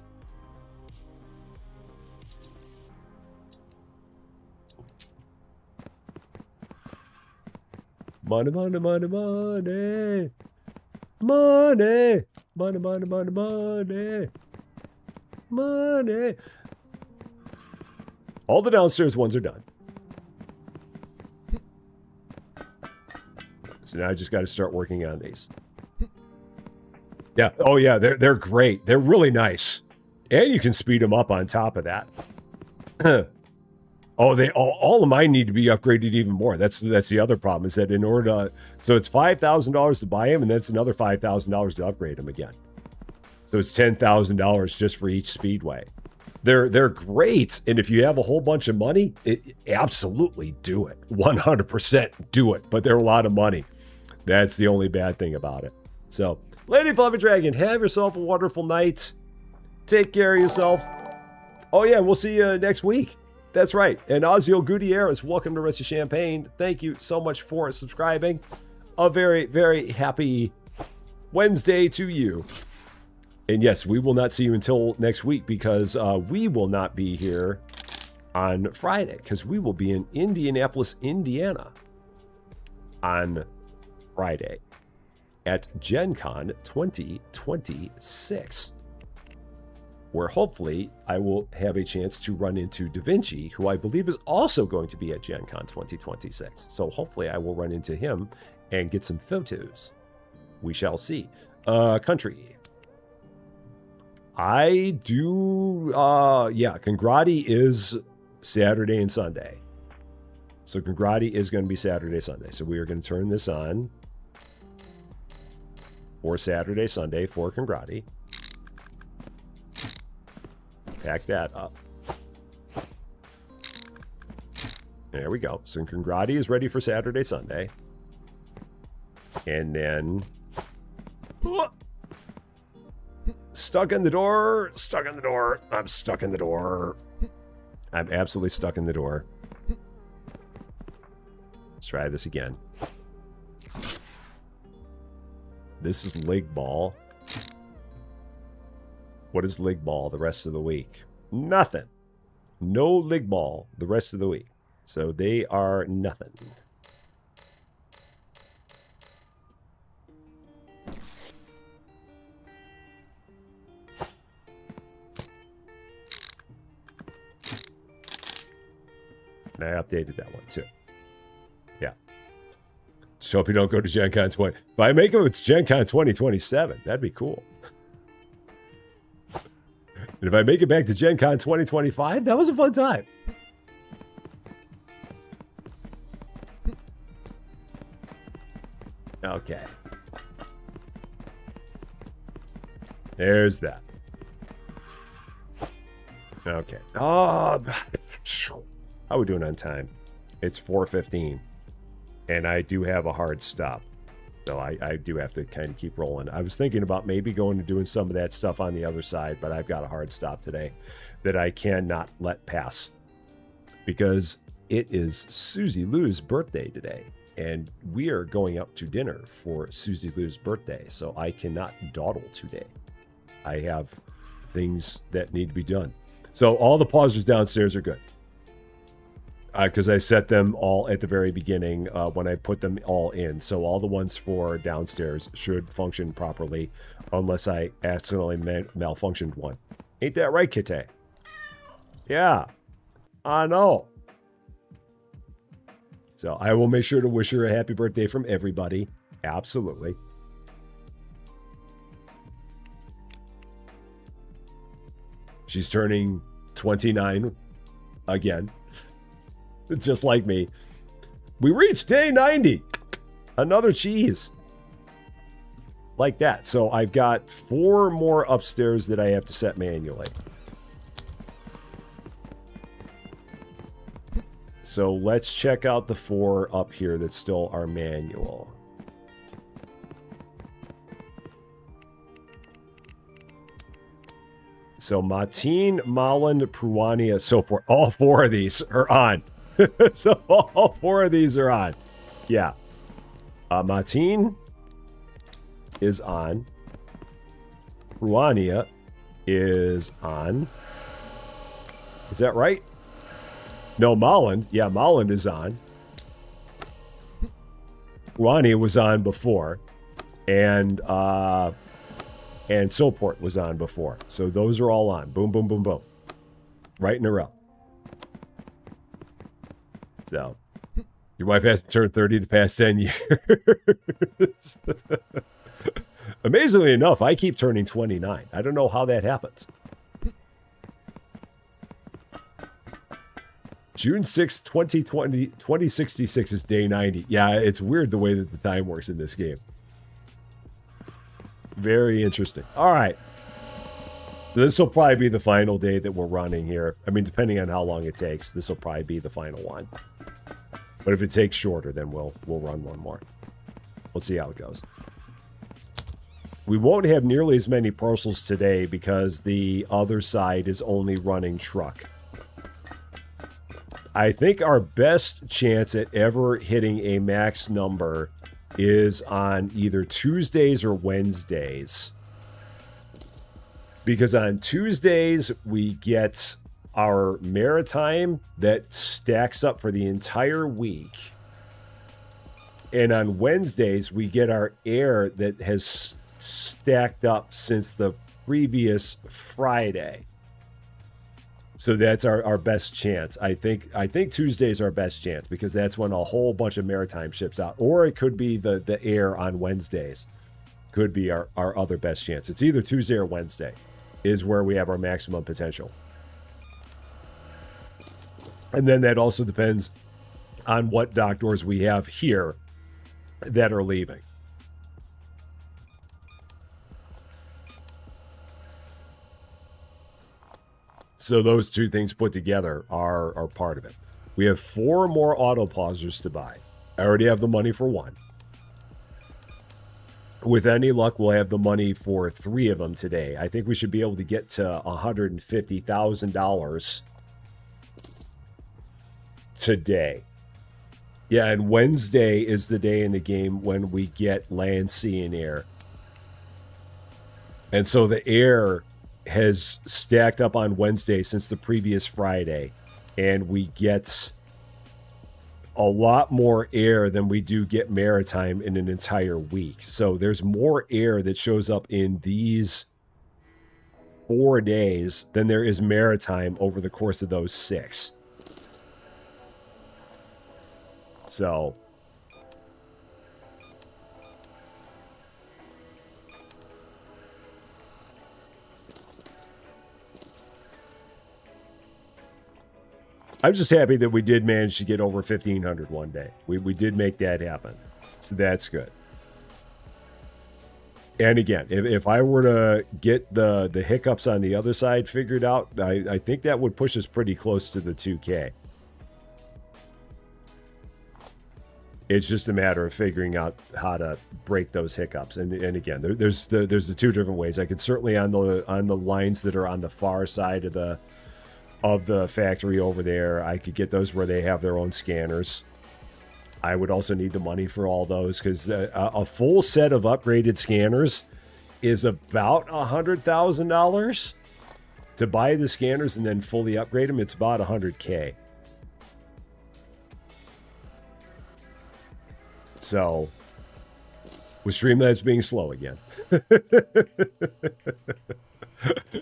[SPEAKER 1] Money, money, money, money. Money. Money, money, money, money. Money. All the downstairs ones are done. So now I just got to start working on these. Yeah. Oh, yeah. They're great. They're really nice. And you can speed them up on top of that. Oh, all of mine need to be upgraded even more. That's the other problem is that in order to... So it's $5,000 to buy them, and that's another $5,000 to upgrade them again. So it's $10,000 just for each speedway. They're great, and if you have a whole bunch of money, absolutely do it. 100% do it, but they're a lot of money. That's the only bad thing about it. So, Lady Fluffy Dragon, have yourself a wonderful night. Take care of yourself. Oh yeah, we'll see you next week. That's right. And Ozio Gutierrez, welcome to Rest of Champaign. Thank you so much for subscribing. A very, very happy Wednesday to you. And yes, we will not see you until next week because we will not be here on Friday because we will be in Indianapolis, Indiana on Friday at Gen Con 2026. Where hopefully I will have a chance to run into Da Vinci, who I believe is also going to be at Gen Con 2026. So hopefully I will run into him and get some photos. We shall see. Country. I do, yeah, Congrati is Saturday and Sunday. So Congrati is going to be Saturday, Sunday. So we are going to turn this on for Saturday, Sunday for Congrati. Pack that up. There we go. So Congrati is ready for Saturday, Sunday. And then... Stuck in the door. Stuck in the door. I'm stuck in the door. I'm absolutely stuck in the door. Let's try this again. This is leg ball. What is leg ball the rest of the week? Nothing. No leg ball the rest of the week. So they are nothing. And I updated that one too. Yeah. Just hope you don't go to Gen Con 20. If I make it to Gen Con 2027, that'd be cool. And if I make it back to Gen Con 2025, that was a fun time. Okay. There's that. Okay. Oh, how are we doing on time? It's 4:15. And I do have a hard stop. So I do have to kind of keep rolling. I was thinking about maybe going and doing some of that stuff on the other side, but I've got a hard stop today that I cannot let pass. Because it is Susie Lou's birthday today. And we are going out to dinner for Susie Lou's birthday. So I cannot dawdle today. I have things that need to be done. So all the pausers downstairs are good. Because I set them all at the very beginning when I put them all in. So all the ones for downstairs should function properly unless I accidentally malfunctioned one. Ain't that right, Kitty? Yeah, I know. So I will make sure to wish her a happy birthday from everybody. Absolutely. She's turning 29 again. Just like me. We reached day 90. Another cheese. Like that. So I've got 4 more upstairs that I have to set manually. So let's check out the 4 up here that still are manual. So Mateen, Molland, Pruania, so forth. All 4 of these are on. So all 4 of these are on. Yeah. Mateen is on. Pruania is on. Is that right? No, Molland. Yeah, Molland is on. Pruania was on before. And Soport was on before. So those are all on. Boom, boom, boom, boom. Right in a row. So, your wife hasn't turned 30 the past 10 years. Amazingly enough, I keep turning 29. I don't know how that happens. June 6, 2020, 2066 is day 90. Yeah, it's weird the way that the time works in this game. Very interesting. All right. So this will probably be the final day that we're running here. I mean, depending on how long it takes, this will probably be the final one. But if it takes shorter, then we'll run one more. We'll see how it goes. We won't have nearly as many parcels today because the other side is only running truck. I think our best chance at ever hitting a max number is on either Tuesdays or Wednesdays. Because on Tuesdays, we get our maritime that stacks up for the entire week. And on Wednesdays, we get our air that has stacked up since the previous Friday. So that's our best chance. I think Tuesday's our best chance because that's when a whole bunch of maritime ships out. Or it could be the air on Wednesdays. Could be our other best chance. It's either Tuesday or Wednesday is where we have our maximum potential. And then that also depends on what dock doors we have here that are leaving. So those two things put together are part of it. We have 4 more auto pausers to buy. I already have the money for 1. With any luck, we'll have the money for 3 of them today. I think we should be able to get to $150,000 today. Yeah, and Wednesday is the day in the game when we get land, sea, and air. And so the air has stacked up on Wednesday since the previous Friday. And we get a lot more air than we do get maritime in an entire week. So there's more air that shows up in these 4 days than there is maritime over the course of those 6. So I'm just happy that we did manage to get over 1,500 one day. We did make that happen. So that's good. And again, if I were to get the hiccups on the other side figured out, I think that would push us pretty close to the 2K. It's just a matter of figuring out how to break those hiccups. And again, there's the 2 different ways. I could certainly on the lines that are on the far side of the factory over there, I could get those where they have their own scanners. I would also need the money for all those because a full set of upgraded scanners is about $100,000 to buy the scanners and then fully upgrade them. It's about $100K. So, with Streamlabs being slow again.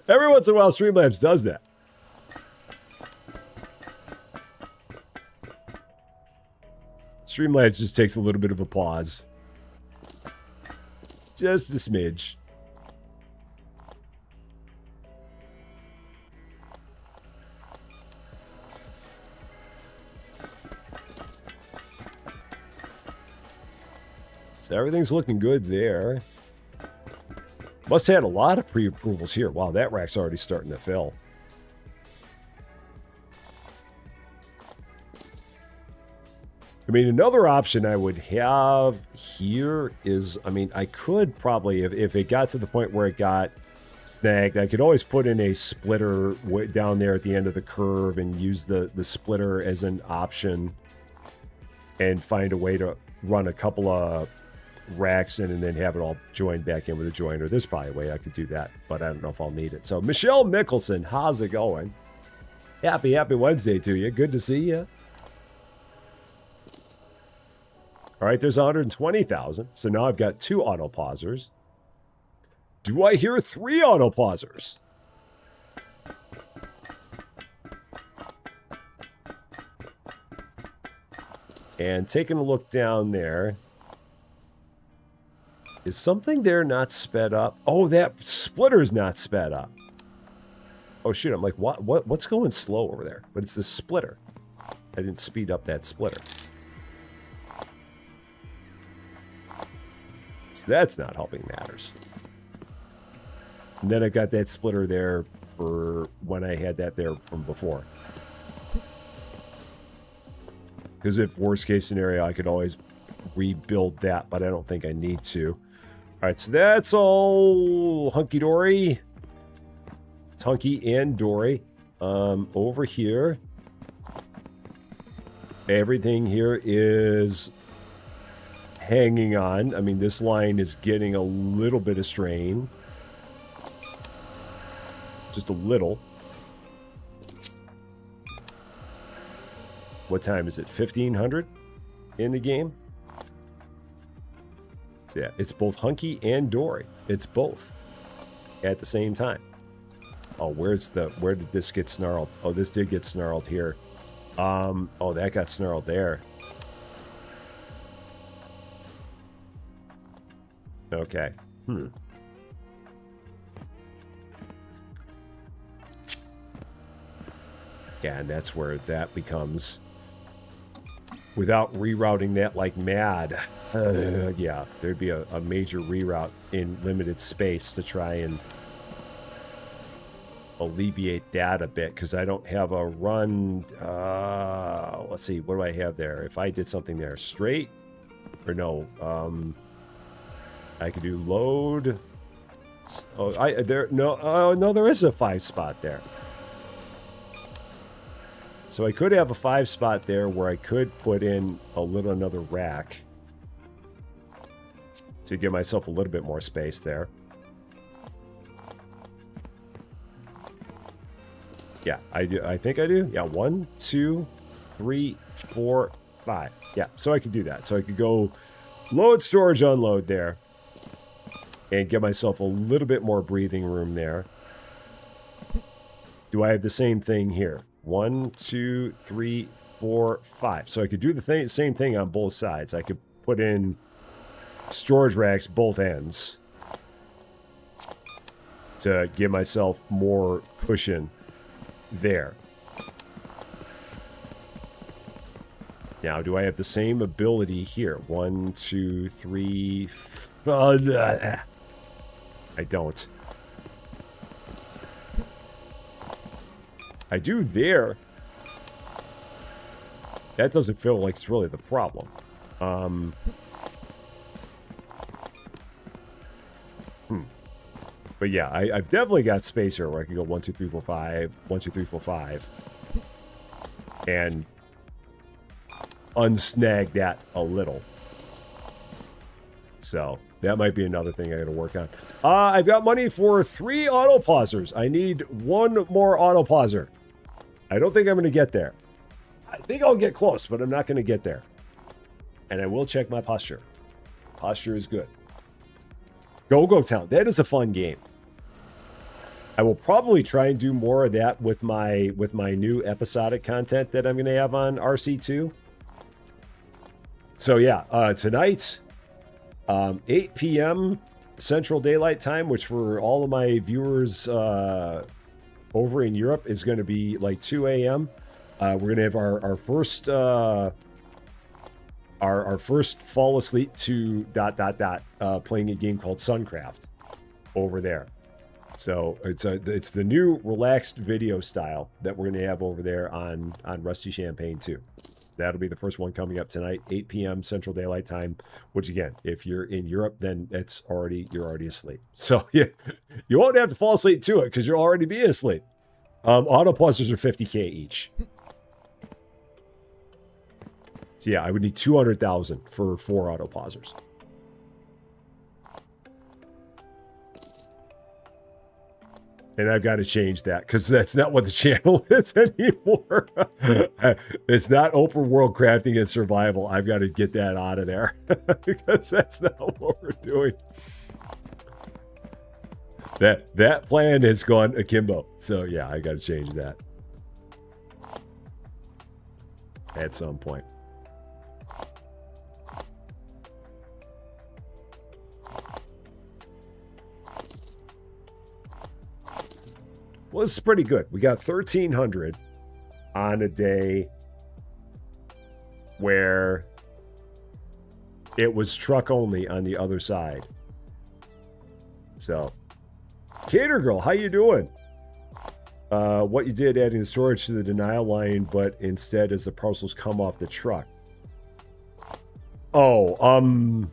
[SPEAKER 1] Every once in a while, Streamlabs does that. Streamlabs just takes a little bit of a pause. Just a smidge. So everything's looking good there. Must have had a lot of pre-approvals here. Wow, that rack's already starting to fill. I mean, another option I would have here is, I mean, I could probably, if it got to the point where it got snagged, I could always put in a splitter down there at the end of the curve and use the splitter as an option and find a way to run a couple of racks in and then have it all joined back in with a joiner. There's probably a way I could do that, but I don't know if I'll need it. So, Michelle Mickelson, how's it going? Happy Wednesday to you. Good to see you. All right, there's 120,000. So now I've got 2 auto pausers. Do I hear 3 auto pausers? And taking a look down there. Is something there not sped up? Oh, that splitter's not sped up. Oh, shoot. I'm like, what's going slow over there? But it's the splitter. I didn't speed up that splitter. So that's not helping matters. And then I got that splitter there for when I had that there from before. Because if worst case scenario, I could always rebuild that, but I don't think I need to. All right, so that's all hunky-dory. It's hunky and dory. Over here, everything here is hanging on. I mean, this line is getting a little bit of strain. Just a little. What time is it? 1500 in the game? So yeah, it's both hunky and dory. It's both at the same time. Oh, where did this get snarled? Oh, this did get snarled here. Oh, that got snarled there. Okay. Yeah, and that's where that becomes, without rerouting that like mad, yeah, there'd be a major reroute in limited space to try and alleviate that a bit, because I don't have a run. Let's see, what do I have there? If I did something there, straight, or no, I could do load. Oh, no, there is a 5 spot there. So I could have a 5 spot there where I could put in another rack to give myself a little bit more space there. Yeah, I do. I think I do. Yeah, 1, 2, 3, 4, 5. Yeah, so I could do that. So I could go load, storage, unload there and give myself a little bit more breathing room there. Do I have the same thing here? 1, 2, 3, 4, 5. So I could do the same thing on both sides. I could put in storage racks both ends to give myself more cushion there. Now, do I have the same ability here? 1, 2, 3. I don't. I do there. That doesn't feel like it's really the problem. But yeah, I've definitely got space here where I can go 1, 2, 3, 4, 5, 1, 2, 3, 4, 5, and unsnag that a little. So that might be another thing I got to work on. I've got money for 3 auto pausers. I need 1 more auto pauser. I don't think I'm going to get there. I think I'll get close, but I'm not going to get there. And I will check my posture. Posture is good. Go Town. That is a fun game. I will probably try and do more of that with my new episodic content that I'm going to have on RC2. So yeah, tonight, 8 p.m. Central Daylight Time, which for all of my viewers over in Europe is going to be like 2 a.m. We're going to have our first our first fall asleep to ... playing a game called Suncraft over there. So it's the new relaxed video style that we're going to have over there on Rusty Champaign too. That'll be the first one coming up tonight, 8 p.m. Central Daylight Time, which again, if you're in Europe, then you're already asleep. So yeah, you won't have to fall asleep to it because you'll already be asleep. Auto pausers are 50K each. So yeah, I would need 200,000 for 4 auto pausers. And I've got to change that because that's not what the channel is anymore. It's not open world crafting and survival. I've got to get that out of there because that's not what we're doing. That plan has gone akimbo. So yeah, I got to change that at some point. Well, this is pretty good. We got 1,300 on a day where it was truck only on the other side. So, Cater Girl, how you doing? What you did adding the storage to the denial line, but instead as the parcels come off the truck. I mean,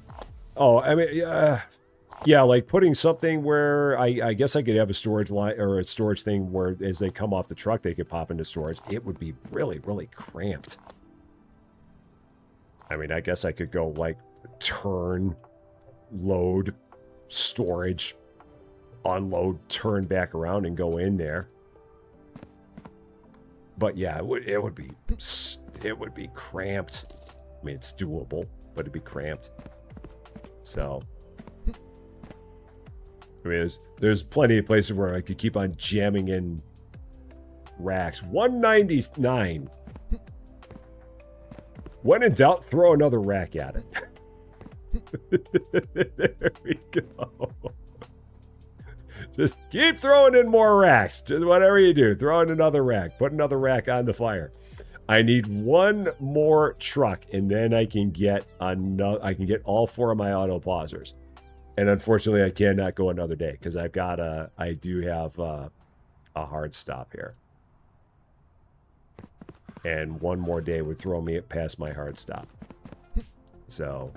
[SPEAKER 1] yeah, like putting something where I guess I could have a storage line or a storage thing where as they come off the truck, they could pop into storage. It would be really, really cramped. I mean, I guess I could go like turn, load, storage, unload, turn back around and go in there. But yeah, it would be cramped. I mean, it's doable, but it'd be cramped. So I mean, there's plenty of places where I could keep on jamming in racks. 199. When in doubt, throw another rack at it. There we go. Just keep throwing in more racks. Just whatever you do, throw in another rack. Put another rack on the fire. I need one more truck, and then I can get all 4 of my auto pausers. And unfortunately, I cannot go another day because I do have a hard stop here. And one more day would throw me past my hard stop. So,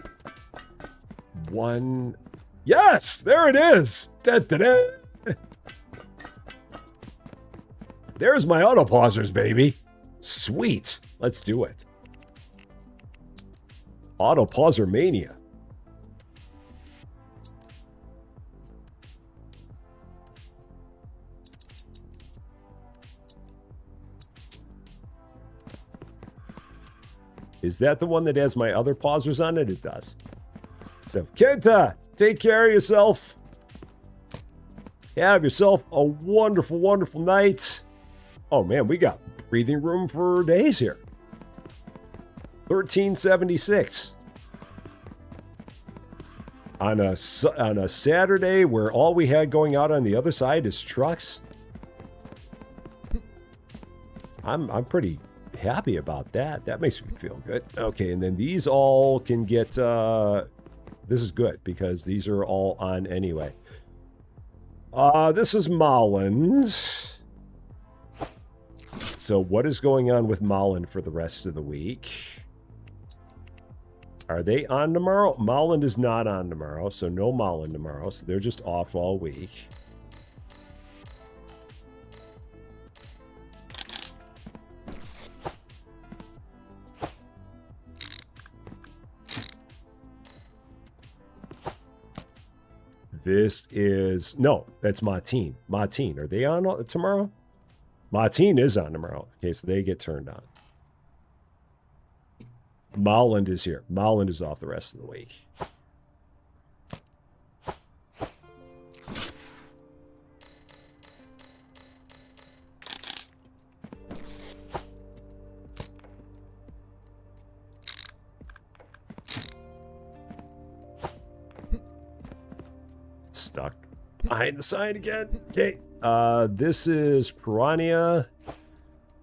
[SPEAKER 1] yes, there it is. Da, da, da. There's my auto pausers, baby. Sweet. Let's do it. Auto pauser mania. Is that the one that has my other pausers on it? It does. So, Kenta, take care of yourself. Have yourself a wonderful, wonderful night. Oh, man, we got breathing room for days here. 1376. On a Saturday where all we had going out on the other side is trucks. I'm pretty happy about that. That makes me feel good. Okay, and then these all can get this is good because these are all on anyway. This is Molland. So what is going on with Molland for the rest of the week? Are they on tomorrow? Molland is not on tomorrow, so no Molland tomorrow. So they're just off all week. This is... No, that's Martine. Martine, are they on tomorrow? Martine is on tomorrow. Okay, so they get turned on. Molland is here. Molland is off the rest of the week. Stuck behind the sign again. Okay. This is Piranha.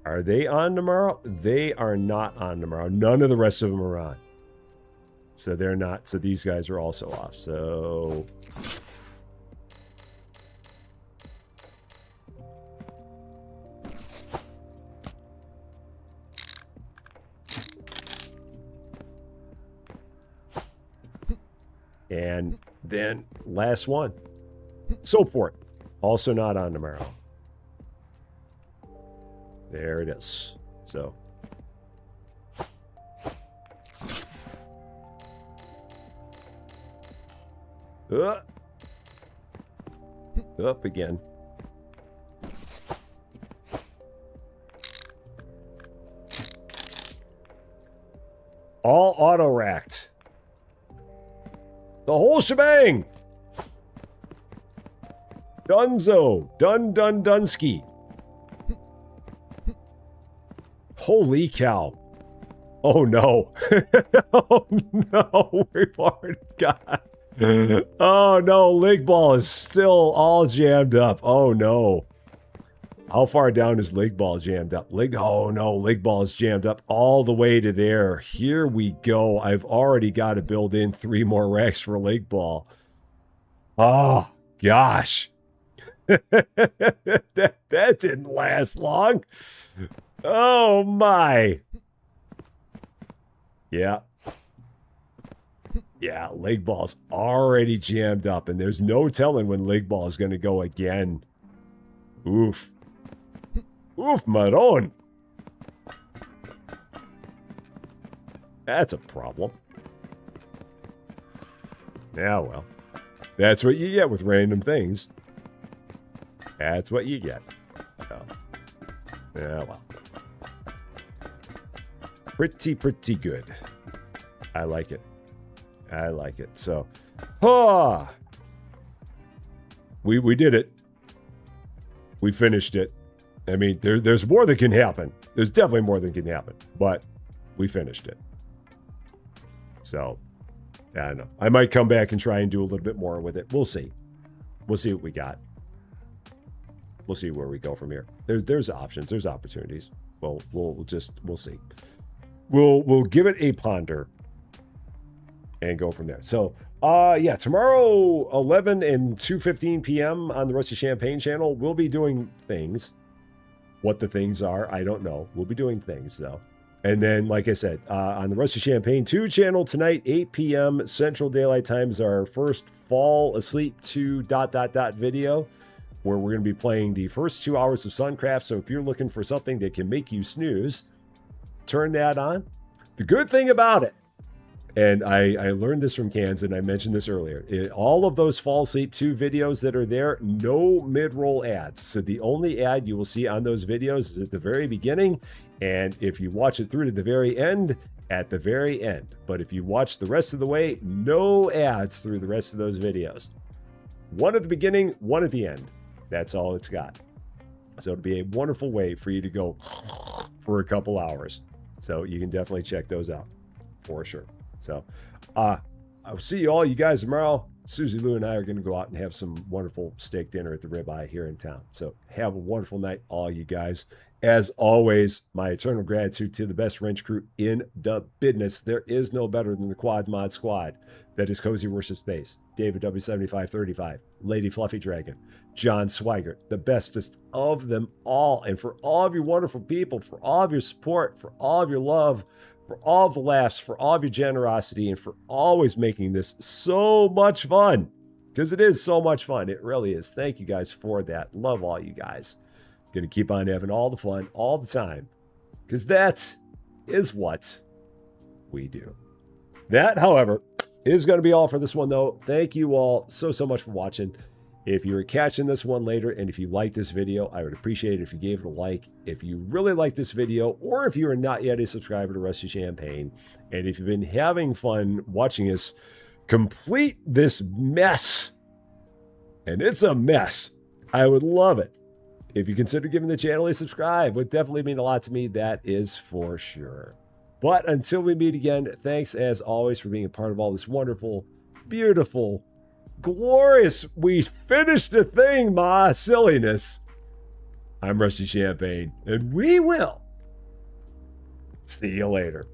[SPEAKER 1] Are they on tomorrow? They are not on tomorrow. None of the rest of them are on. So they're not, so these guys are also off. So and then last one, Soaport, also not on tomorrow. There it is. So up again. All auto racked. The whole shebang. Dunzo. Dunsky. Holy cow. Oh no. Oh no. We've already got. Oh no. Leg ball is still all jammed up. Oh no. How far down is leg ball jammed up? Oh no, leg ball is jammed up all the way to there. Here we go. I've already got to build in 3 more racks for leg ball. Oh gosh. that didn't last long. Oh my. Yeah. Yeah, leg ball's already jammed up, and there's no telling when leg ball is going to go again. Oof. Oof, Maron. That's a problem. Yeah, well. That's what you get with random things. That's what you get. So, yeah, well. Pretty good. I like it. I like it. So, we did it. We finished it. I mean, there's more that can happen. There's definitely more that can happen, but we finished it. So, I don't know. I might come back and try and do a little bit more with it. We'll see. We'll see what we got. We'll see where we go from here. There's options. There's opportunities. Well, we'll see. We'll give it a ponder and go from there. So, yeah, tomorrow 11 and 2:15 p.m. on the Rusty Champaign channel, we'll be doing things. What the things are, I don't know. We'll be doing things, though. And then, like I said, on the Rusty Champaign 2 channel tonight, 8 p.m. Central Daylight Time is our first Fall Asleep 2 ... video, where we're going to be playing the first 2 hours of Suncraft. So if you're looking for something that can make you snooze, turn that on. The good thing about it, and I learned this from Cans, and I mentioned this earlier. All of those Fall Asleep 2 videos that are there, no mid-roll ads. So the only ad you will see on those videos is at the very beginning, and if you watch it through to the very end, at the very end. But if you watch the rest of the way, no ads through the rest of those videos. One at the beginning, one at the end. That's all it's got. So it'll be a wonderful way for you to go for a couple hours. So you can definitely check those out for sure. So, I'll see all you guys tomorrow. Susie Lou and I are going to go out and have some wonderful steak dinner at the Ribeye here in town. So have a wonderful night, all you guys. As always, my eternal gratitude to the best wrench crew in the business. There is no better than the Quad Mod Squad. That is Cozy Worship Space, David W7535, Lady Fluffy Dragon, John Swigert, the bestest of them all. And for all of you wonderful people, for all of your support, for all of your love, for all the laughs, for all of your generosity, and for always making this so much fun. Because it is so much fun. It really is. Thank you guys for that. Love all you guys. Going to keep on having all the fun all the time. Because that is what we do. That, however, is going to be all for this one, though. Thank you all so much for watching. If you're catching this one later, and if you like this video, I would appreciate it if you gave it a like. If you really like this video, or if you are not yet a subscriber to Rusty Champaign, and if you've been having fun watching us complete this mess, and it's a mess, I would love it if you consider giving the channel a subscribe. Would definitely mean a lot to me, that is for sure. But until we meet again, thanks as always for being a part of all this wonderful, beautiful, glorious, we finished the thing, ma, silliness. I'm Rusty Champaign, and we will see you later.